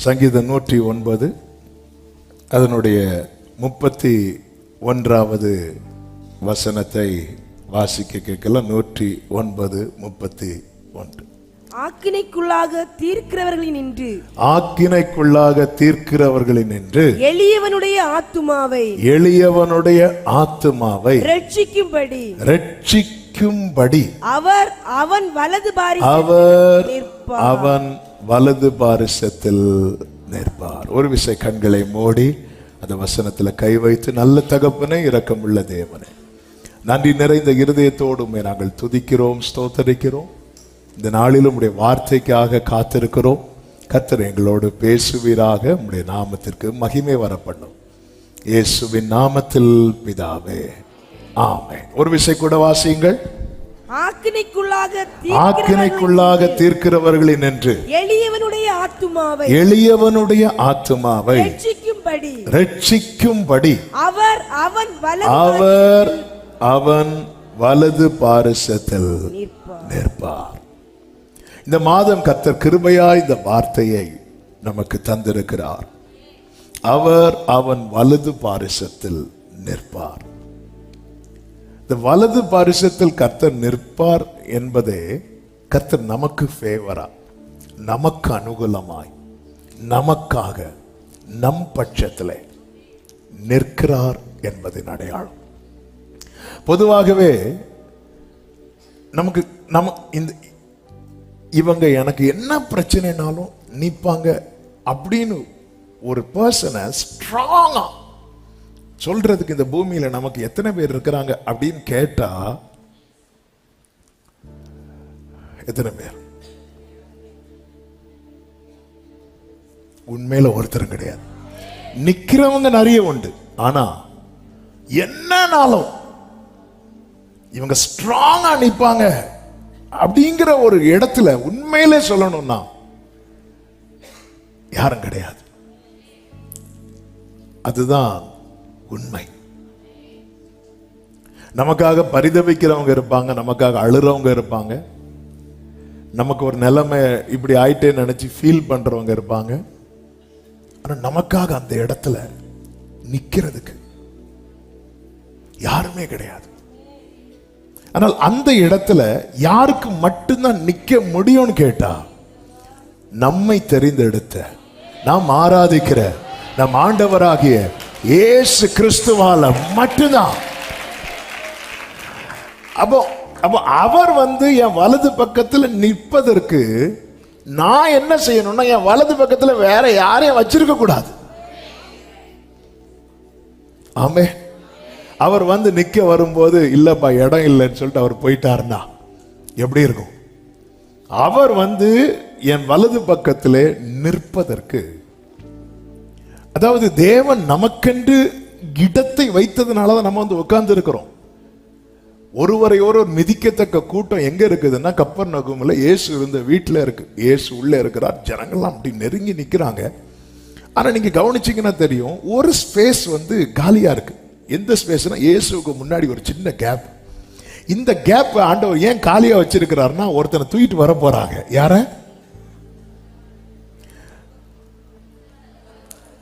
சங்கீதம் 109 அதனுடைய 31வது வசனத்தை வாசிக்க கேட்கலாம். 109:31. ஆக்கினைக்குள்ளாக தீர்க்கிறவர்களினின்று எளியவனுடைய ஆத்துமாவை ரட்சிக்கும்படி அவர் அவன் வலது பாரிசத்தில் நிற்பார். ஒரு விசை கண்களை மூடி அந்த வசனத்துல கை வைத்து, நல்ல தகப்பனே, இரக்கமுள்ள தேவனே, நன்றி நிறைந்த இருதயத்தோடு நாங்கள் துதிக்கிறோம், ஸ்தோத்தரிக்கிறோம். இந்த நாளிலும் உடைய வார்த்தைக்காக காத்திருக்கிறோம். கர்த்தர் எங்களோடு பேசுவீராக. உடைய நாமத்திற்கு மகிமை வரப்படும். இயேசுவின் நாமத்தில் பிதாவே, ஆமென். ஒரு விசை கூட வாசியுங்கள். ஆக்கினைக்குள்ளாக தீர்க்கிறவர்களின் என்று எளியவனுடைய ஆத்துமாவை ரட்சிக்கும்படி அவன் வலது பாரிசத்தில் நிற்பார். இந்த மாதம் கர்த்தர் கிருபையாய் இந்த வார்த்தையை நமக்கு தந்திருக்கிறார். அவன் வலது பாரிசத்தில் நிற்பார். இந்த வலது பாரிசத்தில் கர்த்தர் நிற்பார் என்பதே கர்த்தர் நமக்கு ஃபேவரா, நமக்கு அனுகூலமாய், நமக்காக, நம் பட்சத்தில் நிற்கிறார் என்பதின் அடையாளம். பொதுவாகவே நமக்கு இவங்க எனக்கு என்ன பிரச்சனைனாலும் நிற்பாங்க அப்படின்னு ஒரு பர்சனை ஸ்ட்ராங்கா சொல்றதுக்கு இந்த பூமியில நமக்கு எத்தனை பேர் இருக்கிறாங்க அப்படின்னு கேட்டா எத்தனை பேர்? உண்மையில ஒருத்தரும் கிடையாது. நிக்கிறவங்க நிறைய உண்டு. ஆனா என்னன்னாலும் இவங்க ஸ்ட்ராங்கா நிப்பாங்க அப்படிங்கிற ஒரு இடத்துல உண்மையிலே சொல்லணும்னா யாரும் கிடையாது. அதுதான் உண்மை. நமக்காக பரிதவிக்கிறவங்க இருப்பாங்க, நமக்காக அழுறவங்க இருப்பாங்க, நமக்கு ஒரு நிலைமை இப்படி ஆயிட்டே நினைச்சு ஃபீல் பண்றவங்க இருப்பாங்க. ஆனா நமக்காக அந்த இடத்துல நிக்கிறதுக்கு யாருமே கிடையாது. ஆனால் அந்த இடத்துல யாருக்கு மட்டும்தான் நிக்க முடியும்னு கேட்டா, நம்மை தெரிந்தெடுத்த, நாம் ஆராதிக்கிற நம் ஆண்டவராகிய இயேசு கிறிஸ்துவால மட்டும்தான். அப்போ அவர் என் வலது பக்கத்துல நிற்பதற்கு நான் என்ன செய்யணும்னா, என் வலது பக்கத்துல வேற யாரையும் வச்சிருக்க கூடாது. ஆமே. அவர் நிக்க வரும்போது இல்லப்பா இடம் இல்லைன்னு சொல்லிட்டு அவர் போயிட்டாருன்னா எப்படி இருக்கும்? அவர் என் வலது பக்கத்திலே நிற்பதற்கு, அதாவது தேவன் நமக்கென்று இடத்தை வைத்ததுனாலதான் நம்ம உட்கார்ந்து இருக்கிறோம். ஒருவரை ஒருவர் மிதிக்கத்தக்க கூட்டம் எங்க இருக்குதுன்னா கப்பர்நகூம்ல இயேசு இருந்த வீட்டுல இருக்கு. இயேசு உள்ள இருக்கிறார், ஜனங்கள்லாம் அப்படி நெருங்கி நிக்கிறாங்க. ஆனா நீங்க கவனிச்சீங்கன்னா தெரியும், ஒரு ஸ்பேஸ் காலியா இருக்கு. எந்த ஸ்பேஸ்னா இயேசுவுக்கு முன்னாடி ஒரு சின்ன கேப். இந்த கேப் ஆண்டவர் ஏன் காலியா வச்சிருக்கிறாருன்னா, ஒருத்தனை தூக்கிட்டு வர போறாங்க. யார?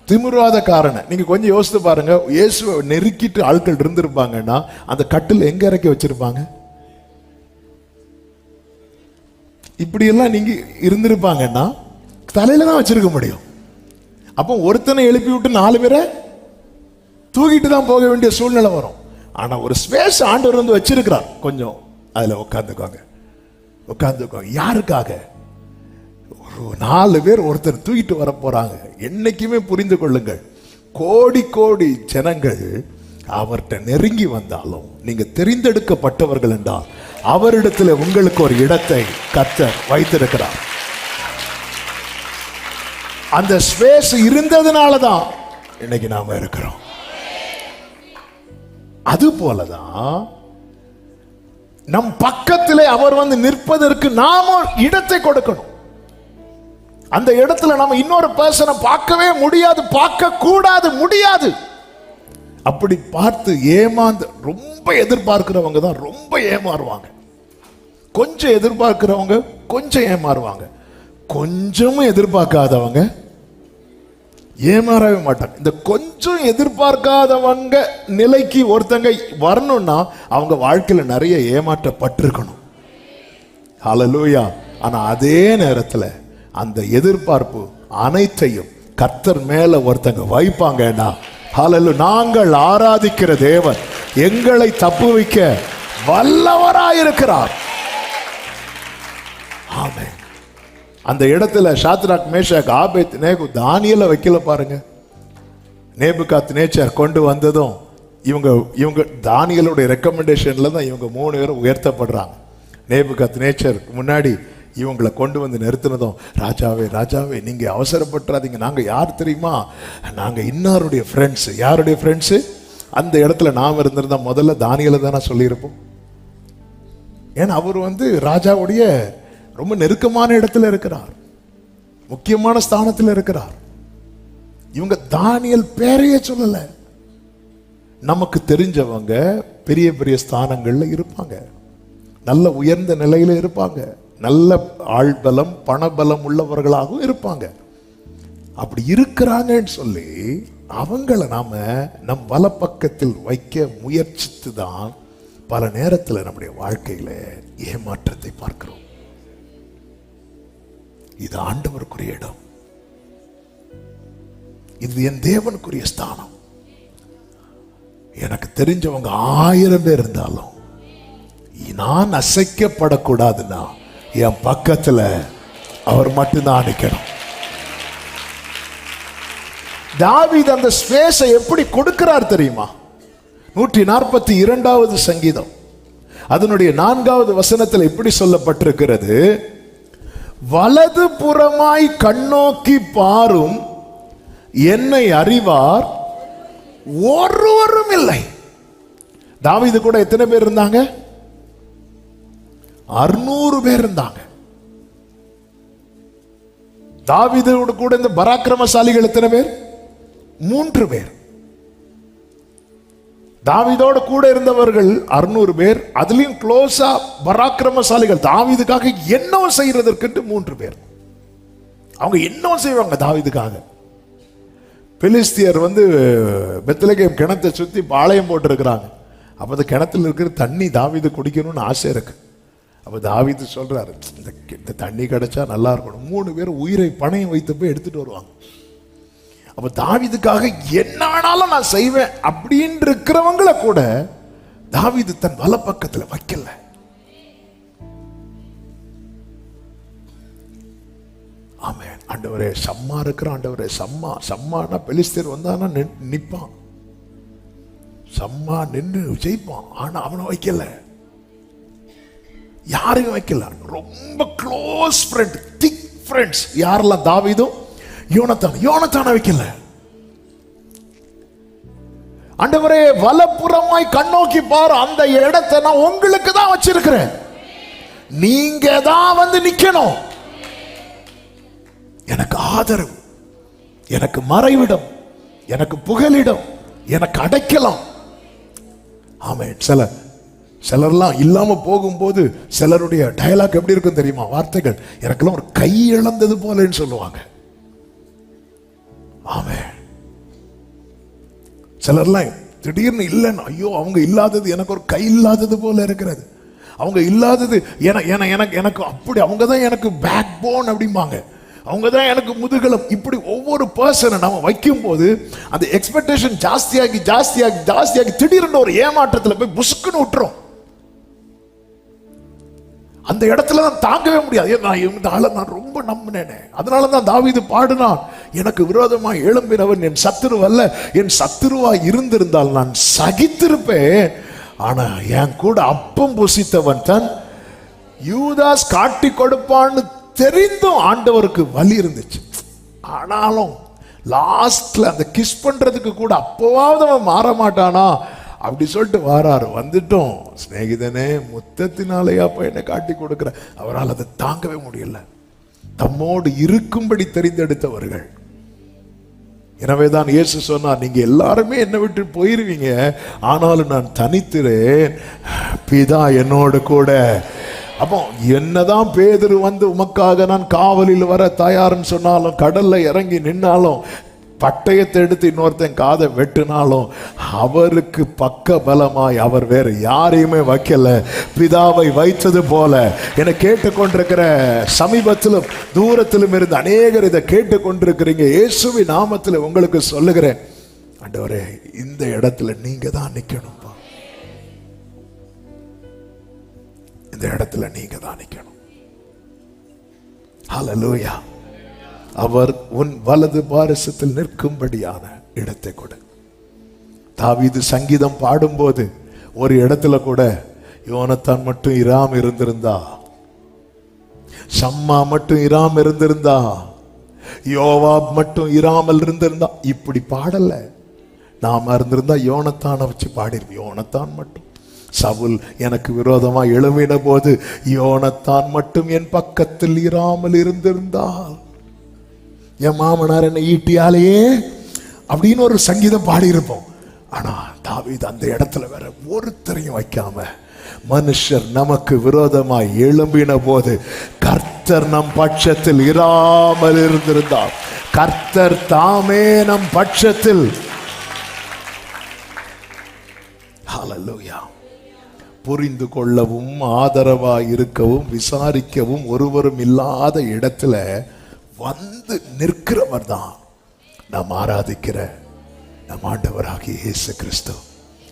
திமிராத காரணம். நீங்க கொஞ்சம் யோசித்து பாருங்க. இயேசுவை நெருக்கிட்டு ஆட்கள் இருந்திருப்பாங்கன்னா அந்த கட்டில் எங்க இறக்கி வச்சிருப்பாங்க? இப்படி எல்லாம் நீங்க இருந்திருப்பாங்கன்னா தலையில தான் வச்சிருக்க முடியும். அப்போ ஒருத்தனை எழுப்பி விட்டு 4 பேரை தூக்கிட்டு தான் போக வேண்டிய சூழ்நிலை வரும். ஆனா ஒரு ஸ்பேஸ் ஆண்டவர் வச்சிருக்கிறார். கொஞ்சம் அதுல உட்கார்ந்துக்கோங்க. யாருக்காக? ஒரு 4 பேர் ஒருத்தர் தூக்கிட்டு வர போறாங்க. என்னைக்குமே புரிந்து கொள்ளுங்கள், கோடி கோடி ஜனங்கள் அவர்கிட்ட நெருங்கி வந்தாலும் நீங்க தெரிந்தெடுக்கப்பட்டவர்கள் என்றால் அவரிடத்துல உங்களுக்கு ஒரு இடத்தை கர்த்தர் வைத்திருக்கிறார். அந்த ஸ்பேஸ் இருந்ததுனாலதான் இன்னைக்கு நாம இருக்கிறோம். அது போலதான் நம் பக்கத்திலே அவர் நிற்பதற்கு நாம இடத்தை கொடுக்கணும். அந்த இடத்துல நாம இன்னொரு பர்சனை பார்க்கவே முடியாது, பார்க்க கூடாது, முடியாது. அப்படி பார்த்து ஏமாந்து ரொம்ப எதிர்பார்க்கிறவங்க தான் ரொம்ப ஏமாறுவாங்க. கொஞ்சம் எதிர்பார்க்கிறவங்க கொஞ்சம் ஏமாறுவாங்க. கொஞ்சமும் எதிர்பார்க்காதவங்க ஏமாறவே மாட்டாங்க. இந்த கொஞ்சம் எதிர்பார்க்காதவங்க நிலைக்கு ஒருத்தங்க வரணும்னா அவங்க வாழ்க்கையில நிறைய ஏமாற்றப்பட்டிருக்கணும். ஹல்லேலூயா. ஆனா அதே நேரத்துல அந்த எதிர்பார்ப்பு அனைத்தையும் கர்த்தர் மேல ஒருத்தங்க வைப்பாங்கன்னா, ஹல்லேலூயா, நாங்கள் ஆராதிக்கிற தேவன் எங்களை தப்புவிக்க வல்லவராயிருக்கிறார். ஆமென். அந்த இடத்துல சாத்ராக், மேஷாக், ஆபேத்நேகோ, தானியேலை வைக்கல பாருங்க. நேபுகாத்நேச்சார் கொண்டு வந்ததும் இவங்க தானியேலுடைய ரெக்கமெண்டேஷன்ல தான் இவங்க 3 பேரும் உயர்த்தப்படுறாங்க. நேபுகாத்நேச்சார் முன்னாடி இவங்களை கொண்டு வந்து நிறுத்தினதும், ராஜாவே ராஜாவே நீங்க அவசரப்பட்டுறாதீங்க, நாங்க யார் தெரியுமா, நாங்க இன்னாருடைய ஃப்ரெண்ட்ஸ். யாருடைய ஃப்ரெண்ட்ஸு? அந்த இடத்துல நாம் இருந்திருந்தா முதல்ல தானியேலை தானே சொல்லியிருப்போம். ஏன்னா அவர் ராஜாவுடைய ரொம்ப நெருக்கமான இடத்துல இருக்கிறார், முக்கியமான ஸ்தானத்தில் இருக்கிறார். இவங்க தானியேல் பேரையே சொல்லல. நமக்கு தெரிஞ்சவங்க பெரிய பெரிய ஸ்தானங்கள்ல இருப்பாங்க, நல்ல உயர்ந்த நிலையில இருப்பாங்க, நல்ல ஆள்பலம் பணபலம் உள்ளவர்களாகவும் இருப்பாங்க. அப்படி இருக்கிறாங்கன்னு சொல்லி அவங்கள நாம நம் வலப்பக்கத்தில் வைக்க முயற்சித்து தான் பல நேரத்தில் நம்முடைய வாழ்க்கையில ஏமாற்றத்தை பார்க்கிறோம். இது ஆண்டவருக்குரிய இடம், இது என் தேவனுக்குரிய ஸ்தானம். எனக்கு தெரிஞ்சவங்க 1000 பேர் இருந்தாலும் நான் அசைக்கப்படக்கூடாதுன்னா என் பக்கத்துல அவர் மட்டும்தான் நிற்கணும். தாவீது அந்த ஸ்பேஸை எப்படி கொடுக்கிறார் தெரியுமா? 142வது சங்கீதம் அதனுடைய 4வது வசனத்தில் எப்படி சொல்லப்பட்டிருக்கிறது? வலது புறமாய் கண்ணோக்கி பாரும் என்னை அறிவார் ஒருவரும் இல்லை. தாவீது கூட எத்தனை பேர் இருந்தாங்க? 600 பேர் இருந்தாங்க. தாவீதோடு கூட இந்த பராக்கிரமசாலிகள் எத்தனை பேர்? 3 பேர். தாவீதோடு கூட இருந்தவர்கள் 600 பேர். அதுலயும் க்ளோஸா பராக்கிரமசாலிகள், தாவீதுக்காக என்ன செய்யறதற்கு 3 பேர். அவங்க என்ன செய்வாங்க தாவீதுக்காக? பெலிஸ்தியர் பெத்லகேம் கிணத்தை சுத்தி பாளையம் போட்டு இருக்கிறாங்க. அப்ப அந்த கிணத்துல இருக்கிற தண்ணி தாவீது குடிக்கணும்னு ஆசை இருக்கு. அப்ப தாவீது சொல்றாரு, இந்த தண்ணி கிடைச்சா நல்லா இருக்கணும். 3 பேர் உயிரை பணையம் வைத்து போய் எடுத்துட்டு வருவாங்க. அப்ப தாவீதுக்காக என்ன ஆனாலும் நான் செய்வேன் அப்படின்னு இருக்கிறவங்கள கூட தாவீது தன் வலப்பக்கத்துல வைக்கல. ஆமென். ஆண்டவரே சம்மா இருக்கிற ஆண்டவரே சம்மானா பெலிஸ்தர் வந்தானா நிப்பான், சம்மா நின்று ஜெயிப்பான். ஆனா அவனை வைக்கல, யாரையும் வைக்கல. ரொம்ப க்ளோஸ் ஃப்ரெண்ட், திக் ஃப்ரெண்ட்ஸ் யாரெல்லாம்? தாவீதும் யோனத்தான வைக்கல. ஆண்டவரே வலப்புறமாய் கண்ணோக்கி பாரு, அந்த இடத்தை நான் உங்களுக்கு தான் வச்சிருக்கிறேன், நீங்க தான் நிக்கணும். எனக்கு ஆதரவு, எனக்கு மறைவிடம், எனக்கு புகலிடம், எனக்கு அடைக்கலாம். ஆமென். சிலர்லாம் இல்லாம போகும்போது சிலருடைய டயலாக் எப்படி இருக்கும் தெரியுமா? வார்த்தைகள், எனக்கெல்லாம் ஒரு கை இழந்தது போலன்னு சொல்லுவாங்க. ஆமென். சிலர்லாம் திடீர்னு இல்லைன்னு, ஐயோ அவங்க இல்லாதது எனக்கு ஒரு கை இல்லாதது போல இருக்கிறது, அவங்க இல்லாதது எனக்கு அப்படி, அவங்க தான் எனக்கு பேக் போன் அப்படிம்பாங்க, அவங்க தான் எனக்கு முதுகலம். இப்படி ஒவ்வொரு பர்சனை நம்ம வைக்கும் போது அந்த எக்ஸ்பெக்டேஷன் ஜாஸ்தியாகி ஜாஸ்தியாகி ஜாஸ்தியாகி திடீர்னு ஒரு ஏமாற்றத்தில் போய் புசுக்குன்னு விட்டுரும். அந்த இடத்துல தான் தாங்கவே முடியாது. இந்த ஆளை நான் ரொம்ப நம்பினேனே. அதனால தான் தாவீது பாடினான், எனக்கு விரோதமாக எழும்பினவன் என் சத்துரு அல்ல, என் சத்துருவா இருந்திருந்தால் நான் சகித்திருப்பேன். ஆனா என் கூட அப்பம் புசித்தவன் தான் யூதாஸ் காட்டி கொடுப்பான்னு தெரிந்தும் ஆண்டவருக்கு வலி இருந்துச்சு. ஆனாலும் லாஸ்ட்ல அந்த கிஸ் பண்றதுக்கு கூட அப்பவாவது அவன் மாற மாட்டானா அப்படி சொல்லிட்டு வாராரு. வந்துட்டோம், சிநேகிதனே முத்தத்தினாலேயாப்பா என்னை காட்டி கொடுக்கிற. அவரால் அதை தாங்கவே முடியல. தம்மோடு இருக்கும்படி தெரிந்தெடுத்தவர்கள். எனவேதான் இயேசு சொன்னார், நீங்க எல்லாருமே என்னை விட்டு போயிருவீங்க, ஆனாலும் நான் தனித்திறேன், பிதா என்னோடு கூட. அப்போ என்னதான் பேதுரு உமக்காக நான் காவலில் வர தயார்னு சொன்னாலும், கடல்ல இறங்கி நின்னாலும், பட்டயத்தை எடுத்து இன்னொருத்தன் காதை வெட்டினாலும் அவருக்கு பக்க பலமாய் அவர் வேற யாரையுமே வைக்கல, பிதாவை வைத்தது போல. என கேட்டுக்கொண்டிருக்கிற சமீபத்திலும் தூரத்திலும் இருந்து அநேகர் இதை கேட்டுக்கொண்டிருக்கிறீங்க. இயேசுவின் நாமத்தில் உங்களுக்கு சொல்லுகிறேன், ஆண்டவரே இந்த இடத்துல நீங்க தான் நிக்கணும்பா, இந்த இடத்துல நீங்க தான் நிக்கணும். ஹல்லேலூயா. அவர் உன் வலது பாரிசத்தில் நிற்கும்படியான இடத்தை கொடு. தாவீது சங்கீதம் பாடும்போது ஒரு இடத்துல கூட யோனத்தான் மட்டும் இராம இருந்திருந்தா, சம்மா மட்டும் இராம இருந்திருந்தா, யோவாப் மட்டும் இராமல் இருந்திருந்தா இப்படி பாடல. நாம இருந்திருந்தா யோனத்தானை வச்சு பாடிருப்போம். யோனத்தான் மட்டும், சவுல் எனக்கு விரோதமா எழும்பின போது யோனத்தான் மட்டும் என் பக்கத்தில் இராமல் இருந்திருந்தால், என் மாமனார் என்ன ஈட்டியாலேயே அப்படின்னு ஒரு சங்கீதம் பாடியிருப்போம். ஆனா தாவீது அந்த இடத்துல வேற ஒருத்தரையும் வைக்காம, மனுஷர் நமக்கு விரோதமாய் எழும்பின போது கர்த்தர் நம் பட்சத்தில் இராமல் இருந்திருந்தார், கர்த்தர் தாமே நம் பட்சத்தில். ஹல்லேலூயா. புரிந்து கொள்ளவும் ஆதரவாய் இருக்கவும் விசாரிக்கவும் ஒருவரும் இல்லாத இடத்துல வந்து நிற்கிறவர் தான் நாம் ஆராதிக்கிற நம் ஆண்டவராகிய இயேசு கிறிஸ்து.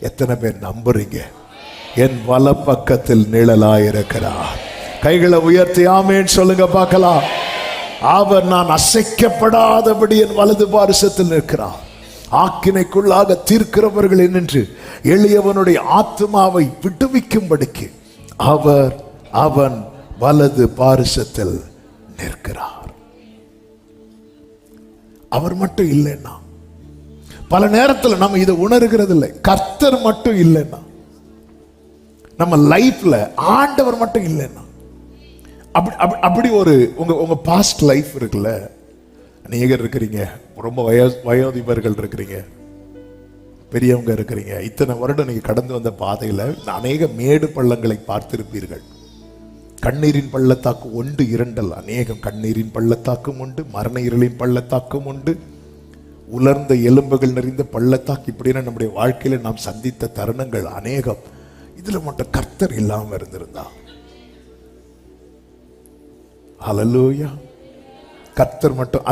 எத்தனை பேர் நம்புறீங்க? என் வலப்பக்கத்தில் நிழலாயிருக்கிறார். கைகளை உயர்த்தி ஆமென் சொல்லுங்க பார்க்கலாம். அவர் நான் அசைக்கப்படாதபடி என் வலது பாரிசத்தில் நிற்கிறார். ஆக்கினைக்குள்ளாக தீர்க்கிறவர்கள் என்று எளியவனுடைய ஆத்மாவை விடுவிக்கும்படிக்கு அவன் வலது பாரிசத்தில் நிற்கிறார். அவர் மட்டும் இல்லைன்னா, பல நேரத்தில் நம்ம இதை உணர்கிறது இல்லை, கர்த்தர் மட்டும் இல்லைன்னா, நம்ம லைஃப்ல ஆண்டவர் மட்டும் இல்லைன்னா, அப்படி ஒரு உங்க பாஸ்ட் லைஃப் இருக்குல்ல, அநேகர் இருக்கிறீங்க, ரொம்ப வயோதிபர்கள் இருக்கிறீங்க, பெரியவங்க இருக்கிறீங்க. இத்தனை வருடம் நீங்க கடந்து வந்த பாதையில அநேக மேடு பள்ளங்களை பார்த்திருப்பீர்கள். கண்ணீரின் பள்ளத்தாக்கு ஒன்று இரண்டல், அநேகம் கண்ணீரின் பள்ளத்தாக்கும் உண்டு, மரண இருளின் பள்ளத்தாக்கும் உண்டு, உலர்ந்த எலும்புகள் நிறைந்த பள்ளத்தாக்கு. இப்படின்னா நம்முடைய வாழ்க்கையில நாம் சந்தித்த தருணங்கள் அநேகம். இதுல மட்டும் கர்த்தர் இல்லாம இருந்திருந்தா, ஹல்லேலூயா, கர்த்தர் மட்டும்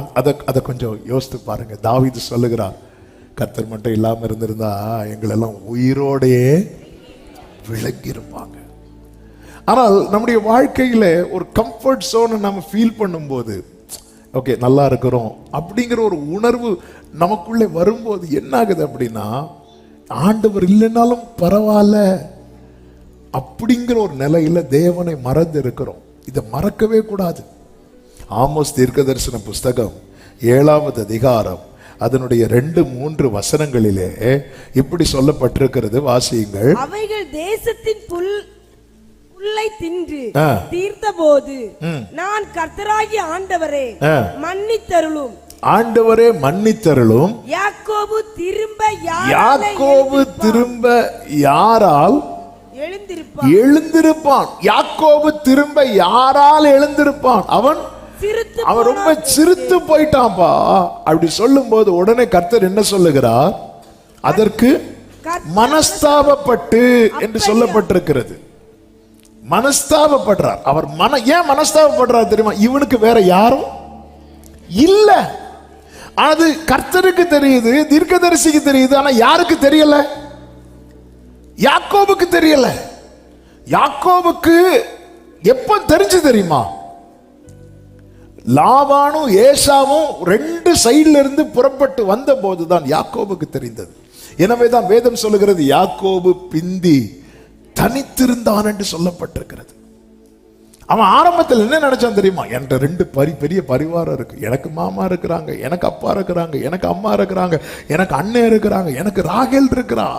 அதை கொஞ்சம் யோசித்து பாருங்க. தாவீது சொல்லுகிறார், கர்த்தர் மட்டும் இல்லாம இருந்திருந்தா எங்களெல்லாம் உயிரோடையே விளங்கி இருப்பாங்க. ஆனால் நம்முடைய வாழ்க்கையில ஒரு கம்ஃபர்ட் ஜோனை நம்ம ஃபீல் பண்ணும்போது, ஓகே நல்லா இருக்கிறோம் அப்படிங்கிற ஒரு உணர்வு நமக்குள்ளே வரும்போது என்ன ஆகுது அப்படின்னா, ஆண்டவர் இல்லைன்னாலும் பரவாயில்ல அப்படிங்கிற ஒரு நிலையில தேவனை மறந்து இருக்கிறோம். இதை மறக்கவே கூடாது. ஆமோஸ் தீர்க்கதரிசன புஸ்தகம் 7வது அதிகாரம் அதனுடைய 2-3 வசனங்களிலே இப்படி சொல்லப்பட்டிருக்கிறது, வாசியுங்கள். அவைகள் தேசத்தின் புல்லை தின்று தீர்த்தபோது நான் கர்த்தராகிய ஆண்டவரே மன்னித்தருளும், ஆண்டவரே மன்னித்தருளும், யாக்கோபு திரும்ப யாரால் எழுந்திருப்பான். யாக்கோபு திரும்ப யாரால் எழுந்திருப்பான்? அவன் ரொம்ப சிரித்து போயிட்டான்பா. அப்படி சொல்லும் போது உடனே கர்த்தர் என்ன சொல்லுகிறார்? அதற்கு மனஸ்தாபப்பட்டு என்று சொல்லப்பட்டிருக்கிறது. மனஸ்தாபப்படுறார் அவர். ஏன் மனஸ்தாபப்படுறார் தெரியுமா? இவனுக்கு வேற யாரும் இல்ல. அது கர்த்தருக்கு தெரியுது, தீர்க்கதரிசிக்கு தெரியுது. ஆனா யாருக்கு தெரியல? யாக்கோபுக்கு தெரியல. யாக்கோபுக்கு எப்ப தெரிஞ்சு தெரியுமா? லாபானும் ஏசாவும் 2 சைடுல இருந்து புறப்பட்டு வந்த போதுதான் யாக்கோபுக்கு தெரிந்தது. எனவேதான் வேதம் சொல்லுகிறது, யாக்கோபு பிந்தி தனித்திருந்தான் என்று சொல்லப்பட்டிருக்கிறது. அவன் ஆரம்பத்தில் என்ன நினைச்சான் தெரியுமா? என்ற 2 பெரிய பரிவாரம் இருக்கு. எனக்கு மாமா இருக்கிறாங்க, எனக்கு அப்பா இருக்கிறாங்க, எனக்கு அம்மா இருக்கிறாங்க, எனக்கு அண்ணன் இருக்கிறாங்க, எனக்கு ராகேல் இருக்கிறா.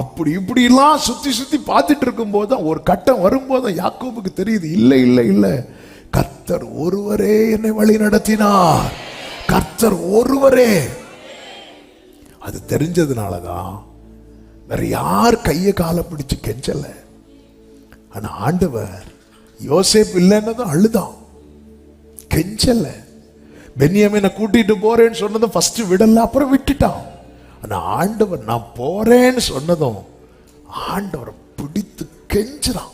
அப்படி இப்படி எல்லாம் சுத்தி பார்த்துட்டு இருக்கும் போதுதான் ஒரு கட்டம் வரும்போது யாக்கோபுக்கு தெரியுது, இல்லை இல்லை இல்லை, கர்த்தர் ஒருவரே என்னை வழி நடத்தினார், கர்த்தர் ஒருவரே. அது தெரிஞ்சதுனாலதான் வேற யார் கைய காலை பிடிச்சு கெஞ்சல. ஆனா ஆண்டவர் யோசேப்பு இல்லைன்னதும் அழுதான், கெஞ்சல. பென்யாமீனை கூட்டிட்டு போறேன்னு சொன்னதும் ஃபர்ஸ்ட் விடல, அப்புறம் விட்டுட்டான். ஆனா ஆண்டவர் நான் போறேன்னு சொன்னதும் ஆண்டவரை பிடித்து கெஞ்சுறான்.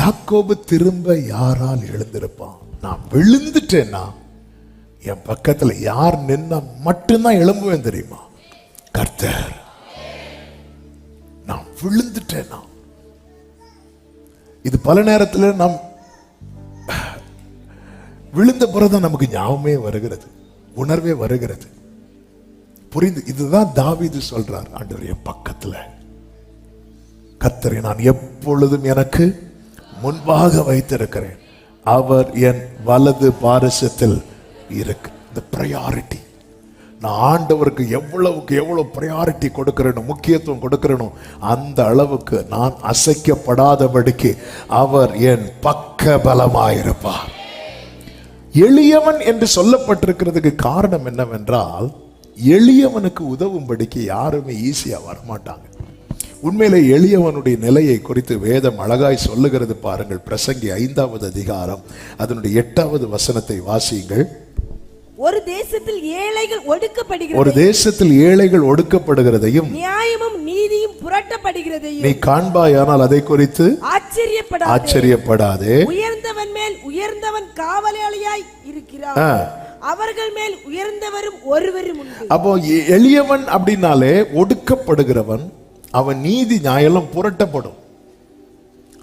யாக்கோபு திரும்ப யாரால் எழுந்திருப்பான்? நான் விழுந்துட்டேன்னா என் பக்கத்துல யார் நின்னா மட்டும்தான் எழும்புவேன் தெரியுமா? கர்த்தர். நான் விழுந்துட்டேன்னா இது பல நேரத்தில் நாம் விழுந்த பிறகுதான் நமக்கு ஞாபகமே வருகிறது, உணர்வே வருகிறது. புரிந்து இதுதான் தாவீது சொல்றார், ஆண்டவர் என் பக்கத்துல கர்த்தரை நான் எப்பொழுதும் எனக்கு முன்பாக வைத்திருக்கிறேன், அவர் என் வலது பாரிசத்தில் இருக்கு. இந்த பிரையாரிட்டி நான் ஆண்டவருக்கு எவ்வளவுக்கு எவ்வளவு பிரையாரிட்டி கொடுக்கிறேனோ, முக்கியத்துவம் கொடுக்கிறேனோ, அந்த அளவுக்கு நான் அசைக்கப்படாதபடிக்கு அவர் என் பக்க பலமாயிருப்பார். எளியவன் என்று சொல்லப்பட்டிருக்கிறதுக்கு காரணம் என்னவென்றால், எளியவனுக்கு உதவும்படிக்கு யாருமே ஈஸியா வரமாட்டாங்க. உண்மையிலே எளியவனுடைய நிலையை குறித்து வேதம் அழகாய் சொல்லுகிறது பாருங்கள். பிரசங்கி 5வது அதிகாரம் அதனுடைய 8வது வசனத்தை வாசியுங்கள். ஒரு தேசத்தில் ஏழைகள் ஒடுக்கப்படுகிறதையும் நியாயமும் நீதியும் புரட்டப்படுகிறதையும் நீ காண்பாயானால் அதை குறித்து ஆச்சரியப்படாதே. உயர்ந்தவன் மேல் உயர்ந்தவன் காவலாளியாய் இருக்கிறார், அவர்கள் மேல் உயர்ந்தவரும் ஒருவரும் உண்டு. அப்போ எளியவன் அப்படின்னாலே ஒடுக்கப்படுகிறவன், அவன் நீதி நியாயம் புரட்டப்படும்.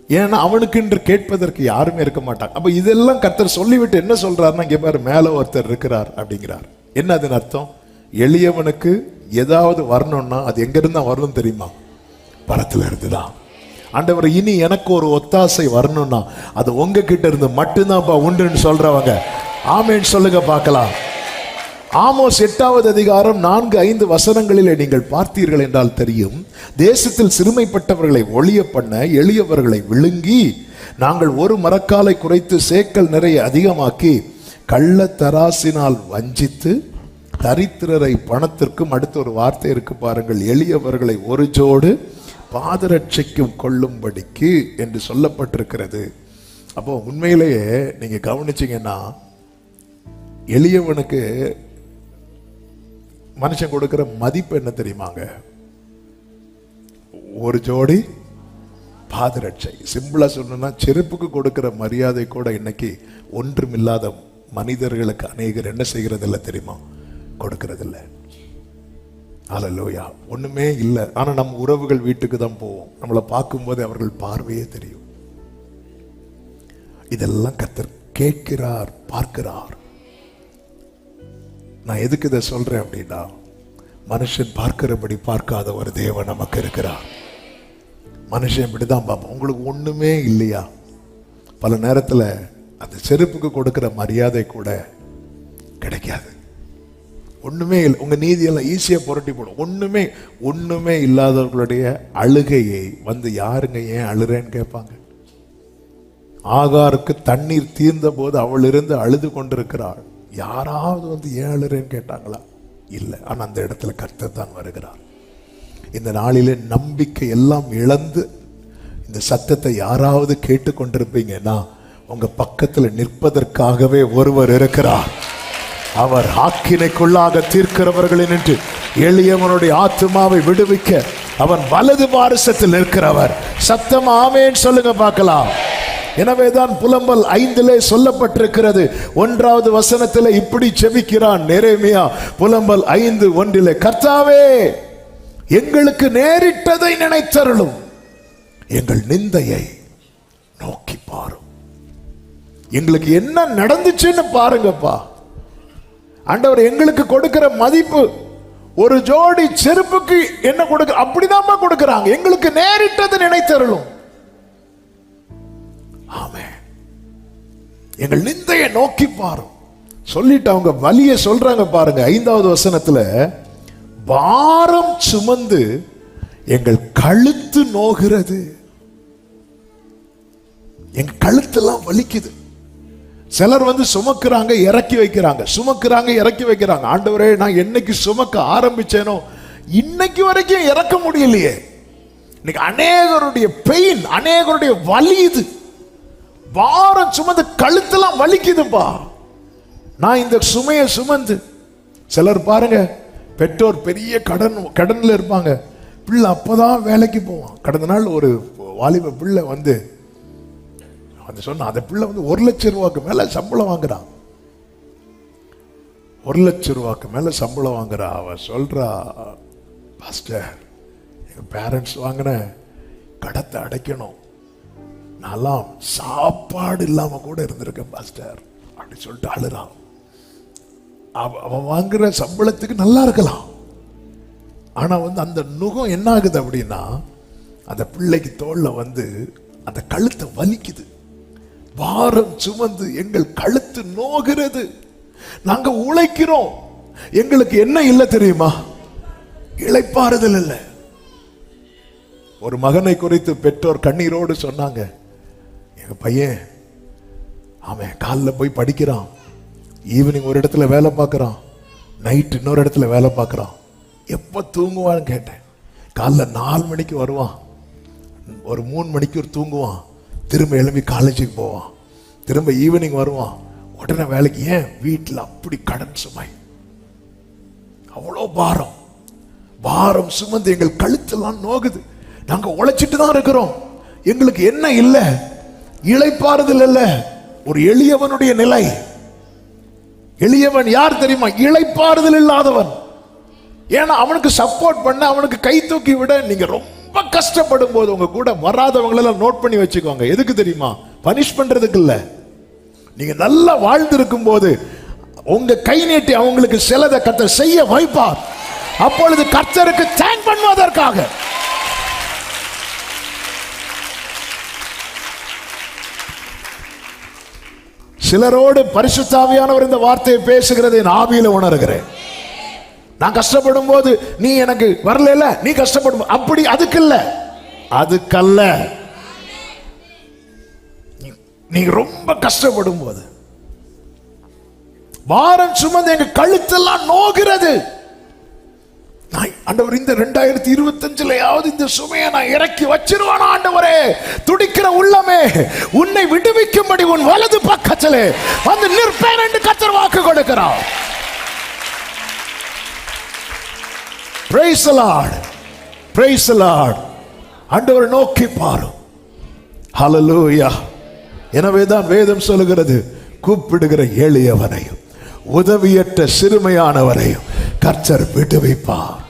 ஏன்னா அவனுக்கு என்று கேட்பதற்கு யாருமே இருக்க மாட்டாங்க. அப்ப இதெல்லாம் கர்த்தர் சொல்லிவிட்டு என்ன சொல்றாருன்னா, இங்க பாரு மேல ஒருத்தர் இருக்கிறார் அப்படிங்கிறார். என்ன அதன் அர்த்தம்? எளியவனுக்கு ஏதாவது வரணும்னா அது எங்க இருந்தா வரணும் தெரியுமா? பரத்துல இருந்துதான். ஆண்டவர் இனி எனக்கு ஒரு ஒத்தாசை வரணும்னா அது உங்ககிட்ட இருந்து மட்டும்தான்ப்பா உண்டுன்னு சொல்றவங்க ஆமேன் சொல்லுங்க பார்க்கலாம். ஆமோஸ் 8வது அதிகாரம் 4-5 வசனங்களிலே நீங்கள் பார்த்தீர்கள் என்றால் தெரியும். தேசத்தில் சிறுமைப்பட்டவர்களை ஒழிய பண்ண எளியவர்களை விழுங்கி நாங்கள் ஒரு மரக்காலை குறைத்து சேக்கல் நிறைய அதிகமாக்கி கள்ள தராசினால் வஞ்சித்து தரித்திரரை பணத்திற்கும், அடுத்த ஒரு வார்த்தை இருக்கு பாருங்கள், எளியவர்களை ஒரு ஜோடு பாதரட்சைக்கும் கொள்ளும்படிக்கு என்று சொல்லப்பட்டிருக்கிறது. அப்போ உண்மையிலேயே நீங்க கவனிச்சீங்கன்னா எளியவனுக்கு மனுஷன் கொடுக்கிற மதிப்பு என்ன தெரியுமாங்க? ஒரு ஜோடி பாதரட்சை. சிம்பிளா சொல்லணும்னா செருப்புக்கு கொடுக்கிற மரியாதை கூட இன்னைக்கு ஒன்றுமில்லாத மனிதர்களுக்கு அநேகர் என்ன செய்கிறது இல்லை தெரியுமா? கொடுக்கிறது இல்லை. அல்லேலூயா. ஒண்ணுமே இல்லை, ஆனா நம்ம உறவுகள் வீட்டுக்கு தான் போவோம். நம்மளை பார்க்கும்போது அவர்கள் பார்வையே தெரியும். இதெல்லாம் கர்த்தர் கேட்கிறார், பார்க்கிறார். நான் எதுக்கு இதை சொல்றேன் அப்படின்னா, மனுஷன் பார்க்கிறபடி பார்க்காத ஒரு தேவன் நமக்கு இருக்கிறார். மனுஷன் இப்படிதான் பார்ப்போம். உங்களுக்கு ஒண்ணுமே இல்லையா? பல நேரத்துல அந்த செருப்புக்கு கொடுக்கிற மரியாதை கூட கிடைக்காது. ஒண்ணுமே இல்லை, உங்க நீதியெல்லாம் ஈஸியா புரட்டி போடும். ஒண்ணுமே இல்லாதவர்களுடைய அழுகையை வந்து யாருங்க ஏன் அழுறேன்னு கேட்பாங்க. ஆகாருக்கு தண்ணீர் தீர்ந்த போது அவள் இருந்து அழுது கொண்டிருக்கிறாள். யாராவது வந்து ஏன் அழுறேன்னு கேட்டாங்களா? இல்லை. ஆனா அந்த இடத்துல கர்த்தர் தான் வருகிறார். இந்த நாளிலே நம்பிக்கை எல்லாம் இழந்து இந்த சத்தத்தை யாராவது கேட்டுக்கொண்டிருப்பீங்கன்னா, உங்க பக்கத்துல நிற்பதற்காகவே ஒருவர் இருக்கிறார். அவர் ஆக்கினைக்குள்ளாக தீர்க்கிறவர்களை நின்று எளியவனுடைய ஆத்துமாவை விடுவிக்க அவன் வலது பாரிசத்தில் இருக்கிறவர். சத்தம் ஆமென் சொல்லுங்க பார்க்கலாம். எனவேதான் புலம்பல் 5 சொல்லப்பட்டிருக்கிறது. 1வது வசனத்தில் இப்படி செபிக்கிறான் எரேமியா. புலம்பல் 5:1 கர்த்தாவே எங்களுக்கு நேரிட்டதை நினைத்தருளும், எங்கள் நிந்தையை நோக்கி பாரும். எங்களுக்கு என்ன நடந்துச்சுன்னு பாருங்கப்பா. ஆண்டவர் எங்களுக்கு கொடுக்கிற மதிப்பு ஒரு ஜோடி செருப்புக்கு என்ன கொடுக்க அப்படிதான் கொடுக்கிறாங்க. எங்களுக்கு நேரிட்டதை நினைத்தருளும். ஆமென். எங்கள் நிந்தையை நோக்கி பாரும் சொல்லிட்டு அவங்க வலிய சொல்றாங்க பாருங்க. 5வது வசனத்துல பாரம் சுமந்து எங்கள் கழுத்து நோகிறது. எங்க கழுத்தெல்லாம் வலிக்குது. சிலர் வந்து சுமக்குறாங்க, இறக்கி வைக்கிறாங்க, சுமக்குறாங்க, இறக்கி வைக்கிறாங்க. ஆண்டவரே நான் என்னைக்கு சுமக்க ஆரம்பிச்சேனோ இன்னைக்கு வரைக்கும் இறக்க முடியலையே. இன்னைக்கு அநேகருடைய பெயின், அநேகருடைய வலி இது. பாரம் சுமந்து கழுத்தெல்லாம் வலிக்குதுப்பா. நான் இந்த சுமையை சுமந்து, சிலர் பாருங்க பெற்றோர் பெரிய கடன்ல இருப்பாங்க, பிள்ளை அப்பதான் வேலைக்கு போவான். கடந்த நாள் ஒரு வாலிப பிள்ளை வந்து சொன்ன, அந்த பிள்ளை வந்து 1 லட்சம் ரூபாய்க்கு மேல சம்பளம் வாங்குறான். 1 லட்சம் ரூபாய்க்கு மேல சம்பளம் வாங்குறா. அவ சொல்றா, பாஸ்டர் எங்க பேரண்ட்ஸ் வாங்கின கடத்தை அடைக்கணும், நான்லாம் சாப்பாடு இல்லாம கூட இருந்திருக்கேன் பாஸ்டர் அப்படி சொல்லிட்டு அழுறான். அவன் வாங்குற சம்பளத்துக்கு நல்லா இருக்கலாம், ஆனா வந்து அந்த நுகம் என்ன ஆகுது அப்படின்னா, அந்த பிள்ளைக்கு தோல்ல வந்து அந்த கழுத்தை வலிக்குது. பாரம் சுமந்து எங்கள் கழுத்து நோகிறது. நாங்க உழைக்கிறோம், எங்களுக்கு என்ன இல்லை தெரியுமா? இளைப்பாறுதல் இல்லை. ஒரு மகனை குறித்து பெற்றோர் கண்ணீரோடு சொன்னாங்க, எங்க பையன் அவன் காலைல போய் படிக்கிறான், ஈவினிங் ஒரு இடத்துல வேலை பார்க்கறான், நைட் இன்னொரு இடத்துல வேலை பார்க்கறான், எப்ப தூங்குவான்னு கேட்டேன். காலைல 4 மணிக்கு வருவான், ஒரு 3 மணிக்கு தூங்குவான், திரும்ப எழும்பி காலேஜுக்கு போவான், திரும்ப ஈவினிங் வருவான், உடனே வேலைக்கு. ஏன்? வீட்டில் அப்படி கடன் சுமை, அவ்வளோ பாரம். பாரம் சுமந்து எங்கள் கழுத்தெல்லாம் நோகுது. நாங்க உழைச்சிட்டு தான் இருக்கிறோம், எங்களுக்கு என்ன இல்லை? இளைப்பாறுதல் இல்லை. ஒரு எளியவனுடைய நிலை. எளியவன் யார் தெரியுமா? இளைப்பாறுதல் இல்லாதவன். ஏன்னா அவனுக்கு சப்போர்ட் பண்ண, அவனுக்கு கை தூக்கி விட நீங்க ரொம்ப கஷ்டப்படும் போது உங்க கூட வராதவங்களெல்லாம் நோட் பண்ணி வச்சுக்கோங்க. எதுக்கு தெரியுமா? பனிஷ் பண்றதுக்கு இல்ல. நீங்க நல்லா வாழ்ந்திருக்கும் போது உங்க கை நீட்டி அவங்களுக்கு சிலதை கர்த்தர் செய்ய வைப்பார். அப்பொழுது கர்த்தருக்கு தேங்க் பண்ணுவதற்காக. சிலரோடு பரிசுத்த ஆவியானவர் இந்த வார்த்தையை பேசுகிறதை நான் ஆவியில உணர்கிறேன். நான் கஷ்டப்படும் போது நீ எனக்கு வரல, நீ கஷ்டப்படும் அப்படி, அதுக்கு இல்ல, அதுக்கல்ல. நீ ரொம்ப கஷ்டப்படும் போது பாரம் சுமந்து எங்க கழுத்தெல்லாம் நோகிறது. ஆண்டவர் இந்த 2025 இந்த சுமையை நான் இறக்கி வச்சிருவானா? ஆண்டவரே, துடிக்கிற உள்ளமே, உன்னை விடுவிக்கும்படி உன் வலது பக்கத்திலே வந்து நிற்பேன் என்று கர்த்தர் வாக்கு கொடுக்கிறார். Praise the Lord. Praise the Lord. ஆண்டவரை நோக்கி பாரு. Hallelujah. எனவேதான் வேதம் சொல்லுகிறது, கூப்பிடுகிற எளியவனையும் உதவியற்ற சிறுமையானவரையும் கர்த்தர் விடுவிப்பார்.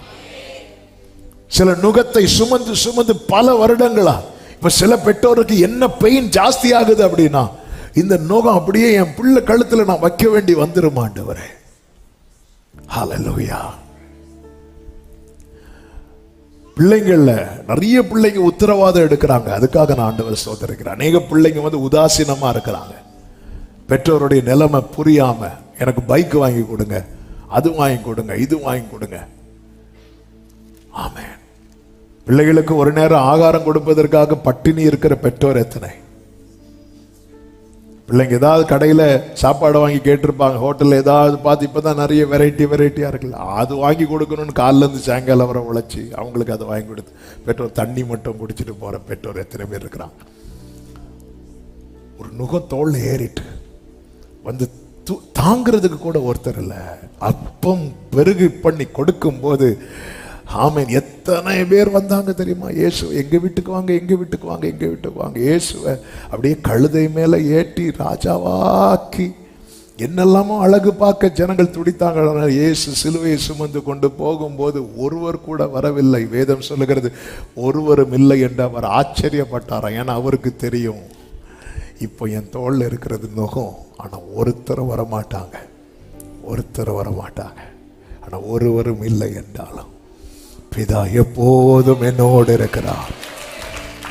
சில நுகத்தை சுமந்து சுமந்து பல வருடங்களா, இப்ப சில பெற்றோருக்கு என்ன பெயின் ஜாஸ்தி ஆகுது அப்படின்னா, இந்த நுகம் அப்படியே என் பிள்ளை கழுத்துல நான் வைக்க வேண்டி வந்துரும் ஆண்டவரே. ஹல்லேலூயா. பிள்ளைங்கள்ல நிறைய பிள்ளைங்க உத்தரவாதம் எடுக்கிறாங்க, அதுக்காக நான் ஆண்டவர் ஸ்தோத்திரிக்கிறேன். அநேக பிள்ளைங்க வந்து உதாசீனமா இருக்கிறாங்க. பெற்றோருடைய நிலைமை புரியாம, எனக்கு பைக் வாங்கி கொடுங்க, அது வாங்கி கொடுங்க, இது வாங்கி கொடுங்க. ஆமென். பிள்ளைகளுக்கு ஒரு நேரம் ஆகாரம் கொடுப்பதற்காக பட்டினி இருக்கிற பெற்றோர் எத்தனை? பிள்ளைங்க ஏதாவது கடையில் சாப்பாடு வாங்கி கேட்டிருப்பாங்க, ஹோட்டலில் ஏதாவது பார்த்து, இப்போதான் நிறைய வெரைட்டியாக இருக்குல்ல, அது வாங்கி கொடுக்கணும்னு காலிலேருந்து சாயங்காலம் வர உழைச்சி அவங்களுக்கு அதை வாங்கி கொடுத்து பெற்றோர் தண்ணி மட்டும் குடிச்சிட்டு போகிற பெற்றோர் எத்தனை பேர் இருக்கிறாங்க? ஒரு நுகம் தோல்ல ஏறிட்டு வந்து தாங்கிறதுக்கு கூட ஒருத்தர் இல்லை. அப்பம் பெருகு பண்ணி கொடுக்கும் போது ஆமென், எத்தனை பேர் வந்தாங்க தெரியுமா? இயேசு எங்க வீட்டுக்கு வாங்க, எங்க வீட்டுக்கு வாங்க, எங்க வீட்டுக்கு வாங்க. இயேசுவை அப்படியே கழுதை மேல ஏற்றி ராஜாவாக்கி என்னெல்லாமோ அழகு பார்க்க ஜனங்கள் துடித்தாங்க. இயேசு சிலுவையை சுமந்து கொண்டு போகும்போது ஒருவர் கூட வரவில்லை. வேதம் சொல்லுகிறது, ஒருவரும் இல்லை என்று அவர் ஆச்சரியப்பட்டாராம். ஏன்னா அவருக்கு தெரியும், இப்போ என் தோல்ல இருக்கிறது நுகம், ஆனா ஒருத்தரும் வரமாட்டாங்க, ஒருத்தர் வரமாட்டாங்க. ஆனா ஒருவரும் இல்லை என்றாலும் பிதா எப்போதும் என்னோடு இருக்கிறார்.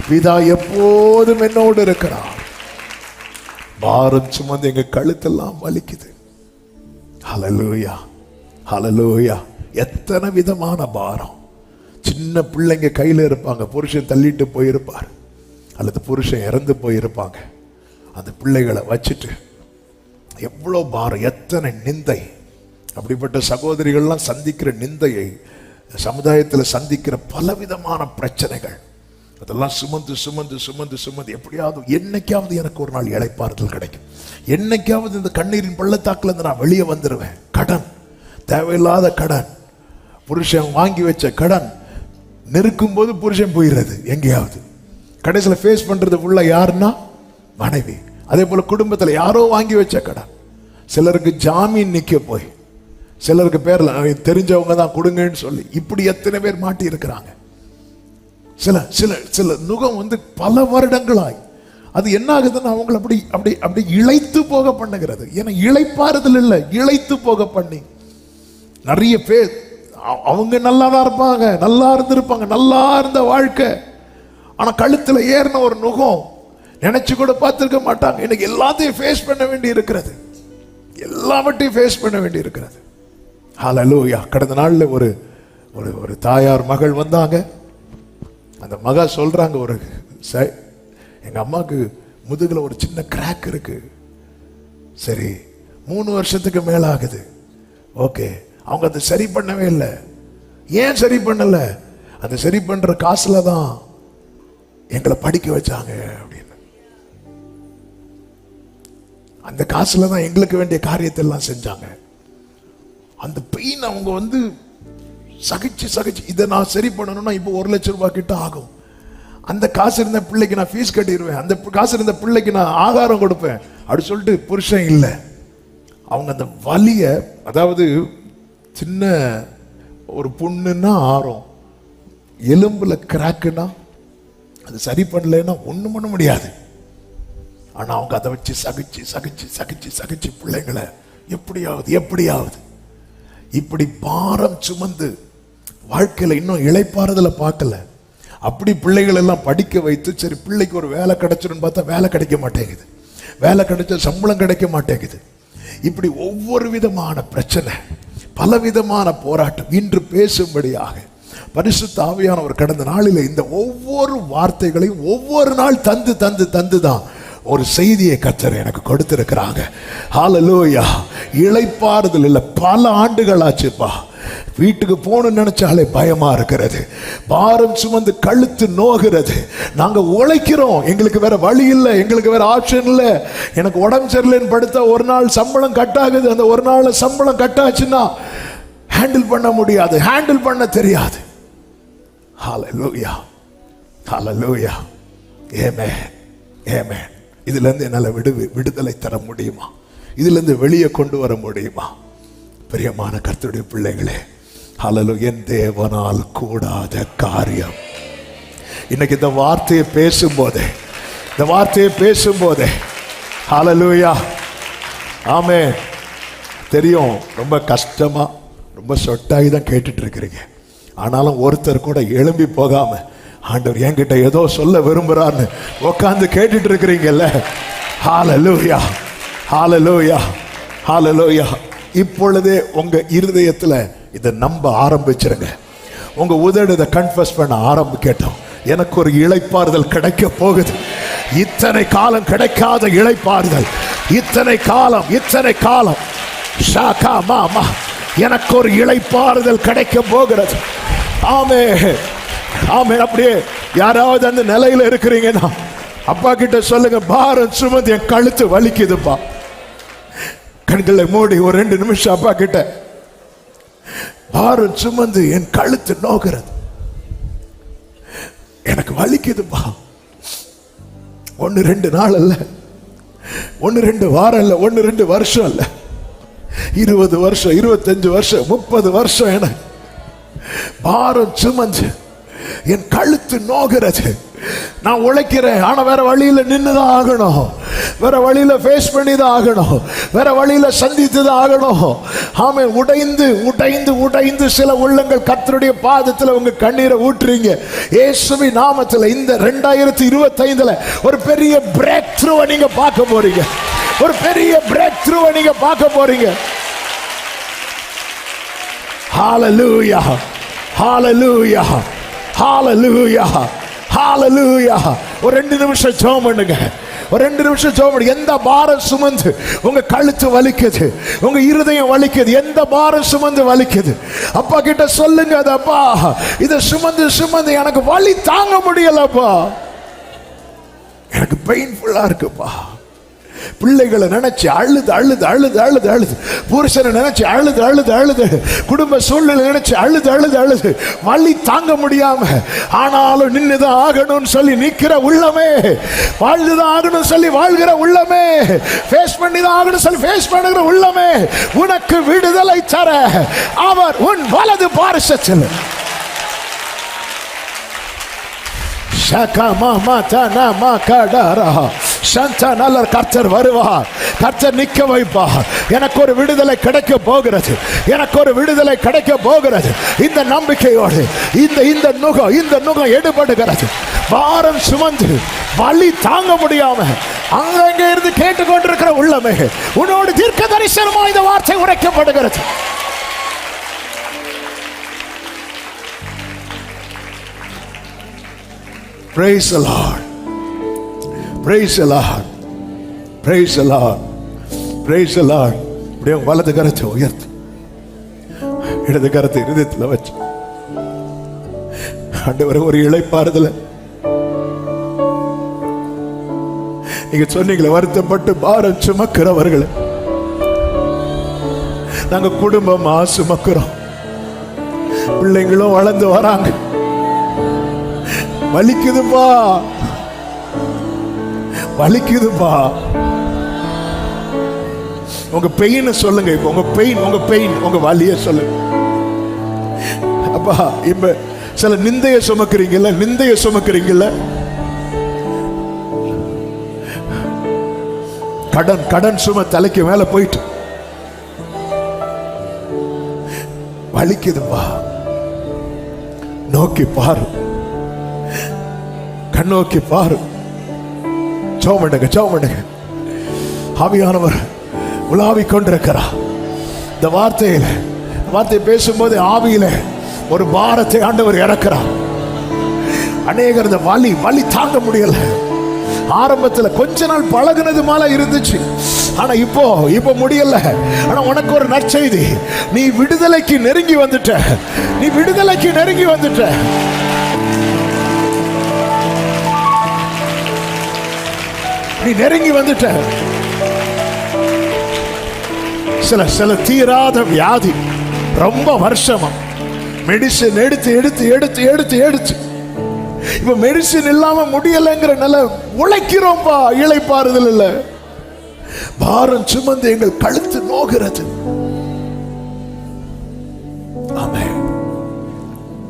பிதா எப்போதும் என்னோடு இருக்கிறார். பாரம் சுமந்து எங்க கழுத்தெல்லாம் வலிக்குது. ஹல்லேலூயா, ஹல்லேலூயா. எத்தனை விதமான பாரம். சின்ன பிள்ளைங்க கையில இருப்பாங்க, புருஷன் தள்ளிட்டு போயிருப்பார், அல்லது புருஷன் இறந்து போயிருப்பாங்க. அந்த பிள்ளைகளை வச்சுட்டு எவ்வளோ பாரம், எத்தனை நிந்தை. அப்படிப்பட்ட சகோதரிகள்லாம் சந்திக்கிற நிந்தையை, சமுதாயத்தில் சந்திக்கிற பலவிதமான பிரச்சனைகள், அதெல்லாம் சுமந்து சுமந்து சுமந்து சுமந்து எப்படியாவது என்னைக்காவது எனக்கு ஒரு நாள் இளைப்பாறுதல் கிடைக்கும், என்னைக்காவது இந்த கண்ணீரின் பள்ளத்தாக்குல இருந்து நான் வெளியே வந்துடுவேன். கடன், தேவையில்லாத கடன், புருஷன் வாங்கி வச்ச கடன், நெருக்கும் போது புருஷன் போயிடுறது எங்கேயாவது. கடைசியில் ஃபேஸ் பண்றது உள்ள யாருன்னா மனைவி. அதே போல குடும்பத்தில் யாரோ வாங்கி வச்ச கடன், சிலருக்கு ஜாமீன் நிக்க போய், சிலருக்கு பேர்ல தெரிஞ்சவங்க தான் கொடுங்கன்னு சொல்லி, இப்படி எத்தனை பேர் மாட்டி இருக்கிறாங்க. சில சில சில நுகம் வந்து பல வருடங்களாய் அது என்ன ஆகுதுன்னா அவங்களை அப்படி அப்படி அப்படி இழைத்து போக பண்ணுகிறது. ஏன்னா இளைப்பாறுதல் இல்லை, இழைத்து போக பண்ணி நிறைய பேர் அவங்க நல்லா தான் இருப்பாங்க, நல்லா இருந்திருப்பாங்க, நல்லா இருந்த வாழ்க்கை, ஆனா கழுத்துல ஏறின ஒரு நுகம் நினைச்சு கூட பார்த்திருக்க மாட்டாங்க. எனக்கு எல்லாத்தையும் ஃபேஸ் பண்ண வேண்டி இருக்கிறது, எல்லாவற்றையும் ஃபேஸ் பண்ண வேண்டி இருக்கிறது. ஹல்லேலூயா. கடந்த நாள்ல ஒரு ஒரு தாயார் மகள் வந்தாங்க. அந்த மகா சொல்றாங்க, ஒரு எங்க அம்மாவுக்கு முதுகுல ஒரு சின்ன கிராக் இருக்கு. சரி, 3 வருஷத்துக்கு மேல ஆகுது. ஓகே, அவங்க அதை சரி பண்ணவே இல்லை. ஏன் சரி பண்ணல? அந்த சரி பண்ற காசுல தான் எங்களை படிக்க வச்சாங்க அப்படின்னு. அந்த காசுல தான் எங்களுக்கு வேண்டிய காரியத்தை எல்லாம் செஞ்சாங்க. அந்த பெயின் அவங்க வந்து சகிச்சு சகிச்சு இதை நான் சரி பண்ணணும்னா இப்போ 1 லட்சம் ரூபாய் கிட்ட ஆகும். அந்த காசு இருந்த பிள்ளைக்கு நான் ஃபீஸ் கட்டிடுவேன், அந்த காசு இருந்த பிள்ளைக்கு நான் ஆகாரம் கொடுப்பேன் அப்படி சொல்லிட்டு புருஷன் இல்லை. அவங்க அந்த வலிய, அதாவது சின்ன ஒரு புண்ணுன்னா ஆறும், எலும்புல கிராக்குன்னா அது சரி பண்ணலைன்னா ஒண்ணும் பண்ண முடியாது. ஆனா அவங்க அதை வச்சு சகிச்சு சகிச்சு சகிச்சு சகிச்சு பிள்ளைங்களை எப்படியாவது எப்படியாவது இப்படி பாரம் சுமந்து வாழ்க்கையில இன்னும் இளைப்பாறுதல பார்க்கல. அப்படி பிள்ளைகள் எல்லாம் படிக்க வைத்து, சரி பிள்ளைக்கு ஒரு வேலை கிடைச்சிடும் பார்த்தா வேலை கிடைக்க மாட்டேங்குது, வேலை கிடைச்ச சம்பளம் கிடைக்க மாட்டேங்குது. இப்படி ஒவ்வொரு விதமான பிரச்சனை, பல விதமான போராட்டம். இன்று பேசும்படியாக பரிசுத்த ஆவியானவர் கடந்த நாளில் இந்த ஒவ்வொரு வார்த்தைகளையும் ஒவ்வொரு நாள் தந்து தந்து தந்து தான் ஒரு செய்தியை கர்த்தர் எனக்கு கொடுத்திருக்கிறாங்க. ஹல்லேலூயா. இளைப்பாறுதல் இல்லை, பல ஆண்டுகள் ஆச்சுப்பா. வீட்டுக்கு போகணும்னு நினைச்சாலே பயமா இருக்கிறது, பாரம் சுமந்து கழுத்து நோகிறது. நாங்க உழைக்கிறோம், எங்களுக்கு வேற வழி இல்லை, எங்களுக்கு வேற ஆப்ஷன் இல்லை. எனக்கு உடம்பு சரியில்லைன்னு படுத்தா ஒரு நாள் சம்பளம் கட் ஆகுது. அந்த ஒரு நாள் சம்பளம் கட் ஆச்சுன்னா ஹேண்டில் பண்ண முடியாது, ஹேண்டில் பண்ண தெரியாது. ஹல்லேலூயா, ஹல்லேலூயா, ஆமென், ஆமென். இதுல இருந்து என்னால விடுதலை தர முடியுமா? இதுல இருந்து வெளியே கொண்டு வர முடியுமா? பிரியமான கர்த்தருடைய பிள்ளைகளே, ஹல்லேலூயா. என் தேவனால் கூடாத காரியம். இன்னைக்கு இந்த வார்த்தையை பேசும்போதே, இந்த வார்த்தையை பேசும்போதே, ஹல்லேலூயா, ஆமென். தெரியும் ரொம்ப கஷ்டமா, ரொம்ப சொட்டாகி தான் கேட்டுட்டு இருக்கிறீங்க. ஆனாலும் ஒருத்தர் கூட எழும்பி போகாம ஆண்டவர் என்கிட்ட ஏதோ சொல்ல விரும்புறான்னு உட்கார்ந்து கேட்டுட்டு இருக்கிறீங்கல்ல. ஹல்லேலூயா, ஹல்லேலூயா, ஹல்லேலூயா. இப்பொழுதே உங்க இருதயத்துல இதை நம்ப ஆரம்பிச்சிருங்க. உங்க உதடு இதை கன்ஃபஸ் பண்ண ஆரம்பிக்கட்டும். எனக்கு ஒரு இளைப்பாறுதல் கிடைக்க போகுது. இத்தனை காலம் கிடைக்காத இளைப்பாறுதல், இத்தனை காலம், இத்தனை காலம் ஷாகா மாமா, எனக்கு ஒரு இளைப்பாறுதல் கிடைக்க போகிறது. ஆமென், ஆமென். அப்படியே யாராவது அந்த நிலையில இருக்கிறீங்கன்னா அப்பா கிட்ட சொல்லுங்க, பாரம் சுமந்து என் கழுத்து வலிக்குதுப்பா. கண்களை மூடி ஒரு 2 நிமிஷம் அப்பா கிட்ட, பாரம் சுமந்து என் கழுத்து நோகிறது, எனக்கு வலிக்குதுப்பா. 1-2 நாள் அல்ல, 1-2 வாரம் இல்ல, 1-2 வருஷம் இல்ல, 20 வருஷம், 25 வருஷம், 30 வருஷம் என பாரம் சுமந்து என் கழுத்து நோகிறது. நான் உழைக்கிறேன், ஆனா வேற வழியில நின்னுதான் ஆகணும், வேற வழியில ஃபேஸ் பண்ணிதான் ஆகணும், வேற வழியில சந்தித்துதான் ஆகணும். ஆமே, உடைந்து உடைந்து உடைந்து சில உள்ளங்கள் கர்த்தருடைய பாதத்துல உங்க கண்ணீரை ஊற்றுறீங்க. இயேசுவின் நாமத்துல இந்த 2025ல ஒரு பெரிய பிரேக் த்ரூவை நீங்க பார்க்க போறீங்க, ஒரு பெரிய பிரேக் த்ரூவை நீங்க பார்க்க போறீங்க. ஹல்லேலூயா, ஹல்லேலூயா, ஹல்லேலூயா, ஹல்லேலூயா. ஒரு 2 நிமிஷம் ஜெபம் பண்ணுங்க. ஒரு 2 நிமிஷம் ஜெபம். எந்த பாரம் சுமந்து உங்க கழுத்து வலிக்குது, உங்க இருதயம் வலிக்குது, எந்த பாரம் சுமந்து வலிக்குது, அப்பா கிட்ட சொல்லுங்க. அது அப்பா, இதை சுமந்து சுமந்து எனக்கு வலி தாங்க முடியலப்பா, எனக்கு பெயின்ஃபுல்லா இருக்குப்பா. பிள்ளைகளை நினைச்சு அழுது அழுது அழுது அழுது அழுது, புருஷனை நினைச்சு அழுது அழுது அழுது, குடும்ப சூழ்நிலை நினைச்சு அழுது அழுது அழுது, வலி தாங்க முடியாம ஆனாலும் நின்னுதான் ஆகணும்னு சொல்லி நிக்கிற உள்ளமே, வாழ்ந்துதான் ஆகணும் சொல்லி வாழ்கிற உள்ளமே, ஃபேஸ் பண்ணிதான் ஆகணும் சொல்லி ஃபேஸ் பண்ணுகிற உள்ளமே, உனக்கு விடுதலை தர அவர் உன் வலது பாரிசத்தில் கர்த்தர் வருவார், கர்த்தர் நிக்க வைப்பார். எனக்கு ஒரு விடுதலை கிடைக்க போகிறது, எனக்கு ஒரு விடுதலை கிடைக்க போகிறது. இந்த நம்பிக்கையோடு இந்த நுகம் எடுபடுகிறது. பாரம் சுமந்து வலி தாங்க முடியாம அங்க இருந்து கேட்டுக்கொண்டிருக்கிற உள்ளமே, உன்னோடு தீர்க்க தரிசனமா இந்த வார்த்தை உரைக்கப்படுகிறது. Praise the Lord. Praise the Lord. Praise the Lord. Praise the Lord. அப்படியே வலது கரத்தை உயர்த்து, இடது கரத்தை இருதயத்தில் வச்சு ஆண்டவரே ஒரு இளைப்பாறுதல நீங்க சொன்னீங்களே, வருத்தப்பட்டு பாரம் சுமக்கிறவர்களை நாங்க குடும்பமா சுமக்கிறோம். பிள்ளைங்களும் வளர்ந்து வராங்க, வலிக்குதுப்பா வலிக்குதுப்பா. உங்க பெயின் சொல்லுங்க. இப்ப உங்க பெயின் உங்க வலிய சொல்லுங்க. அப்பா, இப்ப சில நிந்தைய சுமக்கிறீங்கல்ல, கடன் சும தலைக்கு மேல போயிட்டு வலிக்குதுப்பா. நோக்கி பாரு, கண்ணோக்கி பாரு. சோமண்டுங்க. ஆவியானவர் உலாவிக் கொண்டிருக்கிறார். இந்த வார்த்தை பேசும்போது ஆவியில ஒரு பாரத்தை ஆண்டவர் இறக்கிறார். அநேகர் இந்த வலி தாங்க முடியல. ஆரம்பத்தில் கொஞ்ச நாள் பழகுனது மேல இருந்துச்சு, ஆனா இப்போ முடியல. ஆனா உனக்கு ஒரு நற்செய்தி, நீ விடுதலைக்கு நெருங்கி வந்துட்ட. நீ நெருங்கி வந்துட்ட. சில தீராத வியாதி, ரொம்ப வருஷமா மெடிசின் எடுத்து இப்ப மெடிசின் இல்லாம முடியலைங்கிற நிலை. உழைக்கிறோம்பா, இளைப்பாறுதல் இல்ல. பாரம் சுமந்து எங்கள் கழுத்து நோகிறது. ஆமென்.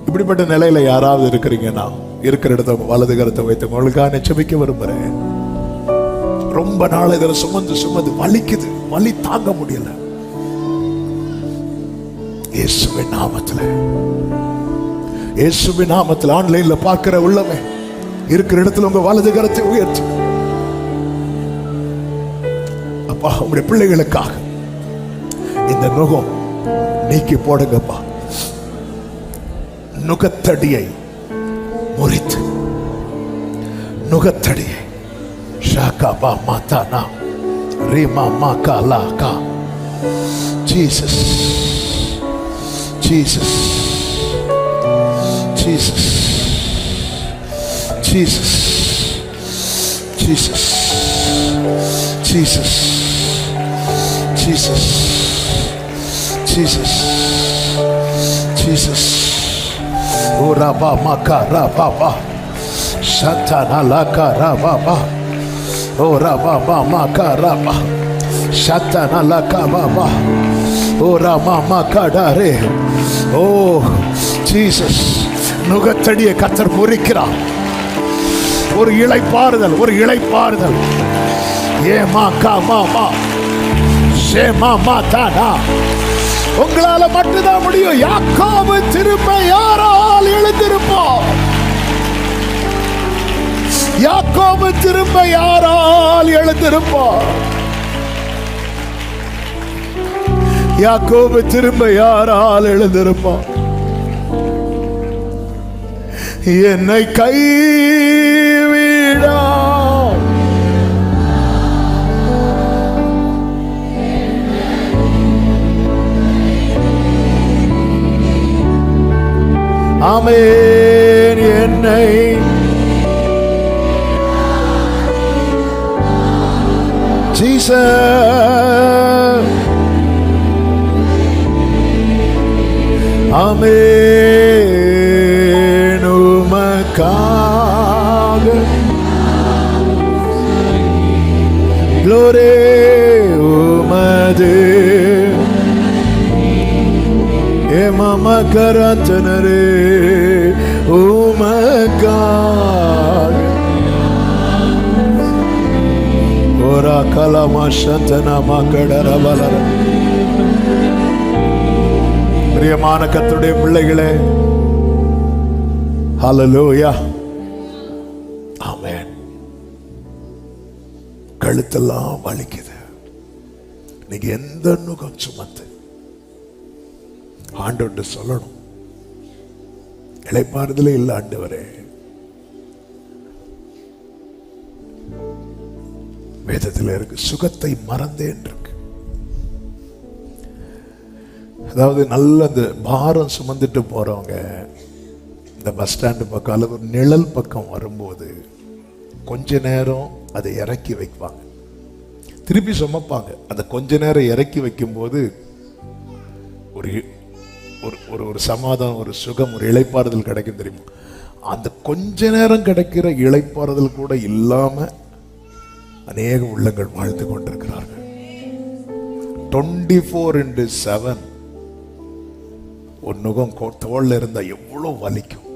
இப்படிப்பட்ட நிலையில யாராவது இருக்கிறீங்கன்னா, இருக்கிற இடத்த வலது கரத்தை வைத்து உங்களுக்காக செபிக்க விரும்புறேன். ரொம்ப நாள் இதில் சுமந்து வலிக்குது, வலி தாங்க முடியல. இயேசுவின் நாமத்தில் ஆன்லைன்ல பார்க்கிற உள்ளமே, இருக்கிற இடத்துல உங்க வலது கரத்தை உயர்த்து. அப்பா, உங்களுடைய பிள்ளைகளுக்காக இந்த நுகம் நீக்கி போடுங்கப்பா. நுகத்தடியை முறித்து, நுகத்தடியை ஷாகாபா மாதானா ரீமா மாகாலாகா. Jesus Jesus Jesus Jesus Jesus Jesus Jesus Jesus Jesus. ஓ ராபா மாகா ராபா சந்தானா லாகா ராபா. ஓ ராபா மாகா ராபா சந்தானா லாகா பாபா. ஓ ராமா மாகா டாரே. ஓ ஜீசஸ், நுகத்தடியை கர்த்தர் முறிக்கிறார். ஒரு இளைப்பாறுதல். ஏ மாகா மாமா ஷே மாமா தானா. உங்களால மட்டும்தான் முடியும். யாக்கோபு திரும்ப யாரால் எழுந்திருப்பார்? யாக்கோபு திரும்ப யாரால் எழுந்திருப்பார்? யாக்கோபு திரும்ப யாரால் எழுந்திருப்பார்? என்னை கைவிடா ஆமென். என்னை ஜீசஸ் ஆமென். உமக்காக glory உமது மமகரந்தனரே உமக்காக ஓரா கலமா சந்தனா மக்கடர வளர. பிரியமான கர்த்தருடைய பிள்ளைகளே, ஹல்லேலூயா, ஆமென். கழுத்தெல்லாம் வலிக்குது. நீங்க எந்த நுகம் சுமந்து ஆண்டவர்கிட்ட சொல்லணும், இளைப்பாறுதலே இல்லை ஆண்டவரே. வேதத்தில் இருக்கு, சுகத்தை மறந்தேன் இருக்கு. அதாவது நல்ல அந்த பாரம் சுமந்துட்டு போறவங்க இந்த பஸ் ஸ்டாண்டு பக்கம் அல்லது ஒரு நிழல் பக்கம் வரும்போது கொஞ்ச நேரம் அதை இறக்கி வைப்பாங்க, திருப்பி சுமப்பாங்க. அந்த கொஞ்ச நேரம் இறக்கி வைக்கும்போது ஒரு ஒரு ஒரு சமாதானம், ஒரு சுகம், ஒரு இளைப்பாறுதல் கிடைக்கும் தெரியுமா? அந்த கொஞ்ச நேரம் கிடைக்கிற இளைப்பாறுதல் கூட இல்லாம அநேக உள்ளங்கள் வாழ்ந்து கொண்டிருக்கிறார்கள். 24/7 ஒரு நுகம் தோல்ல இருந்தா எவ்வளவு வலிக்கும்.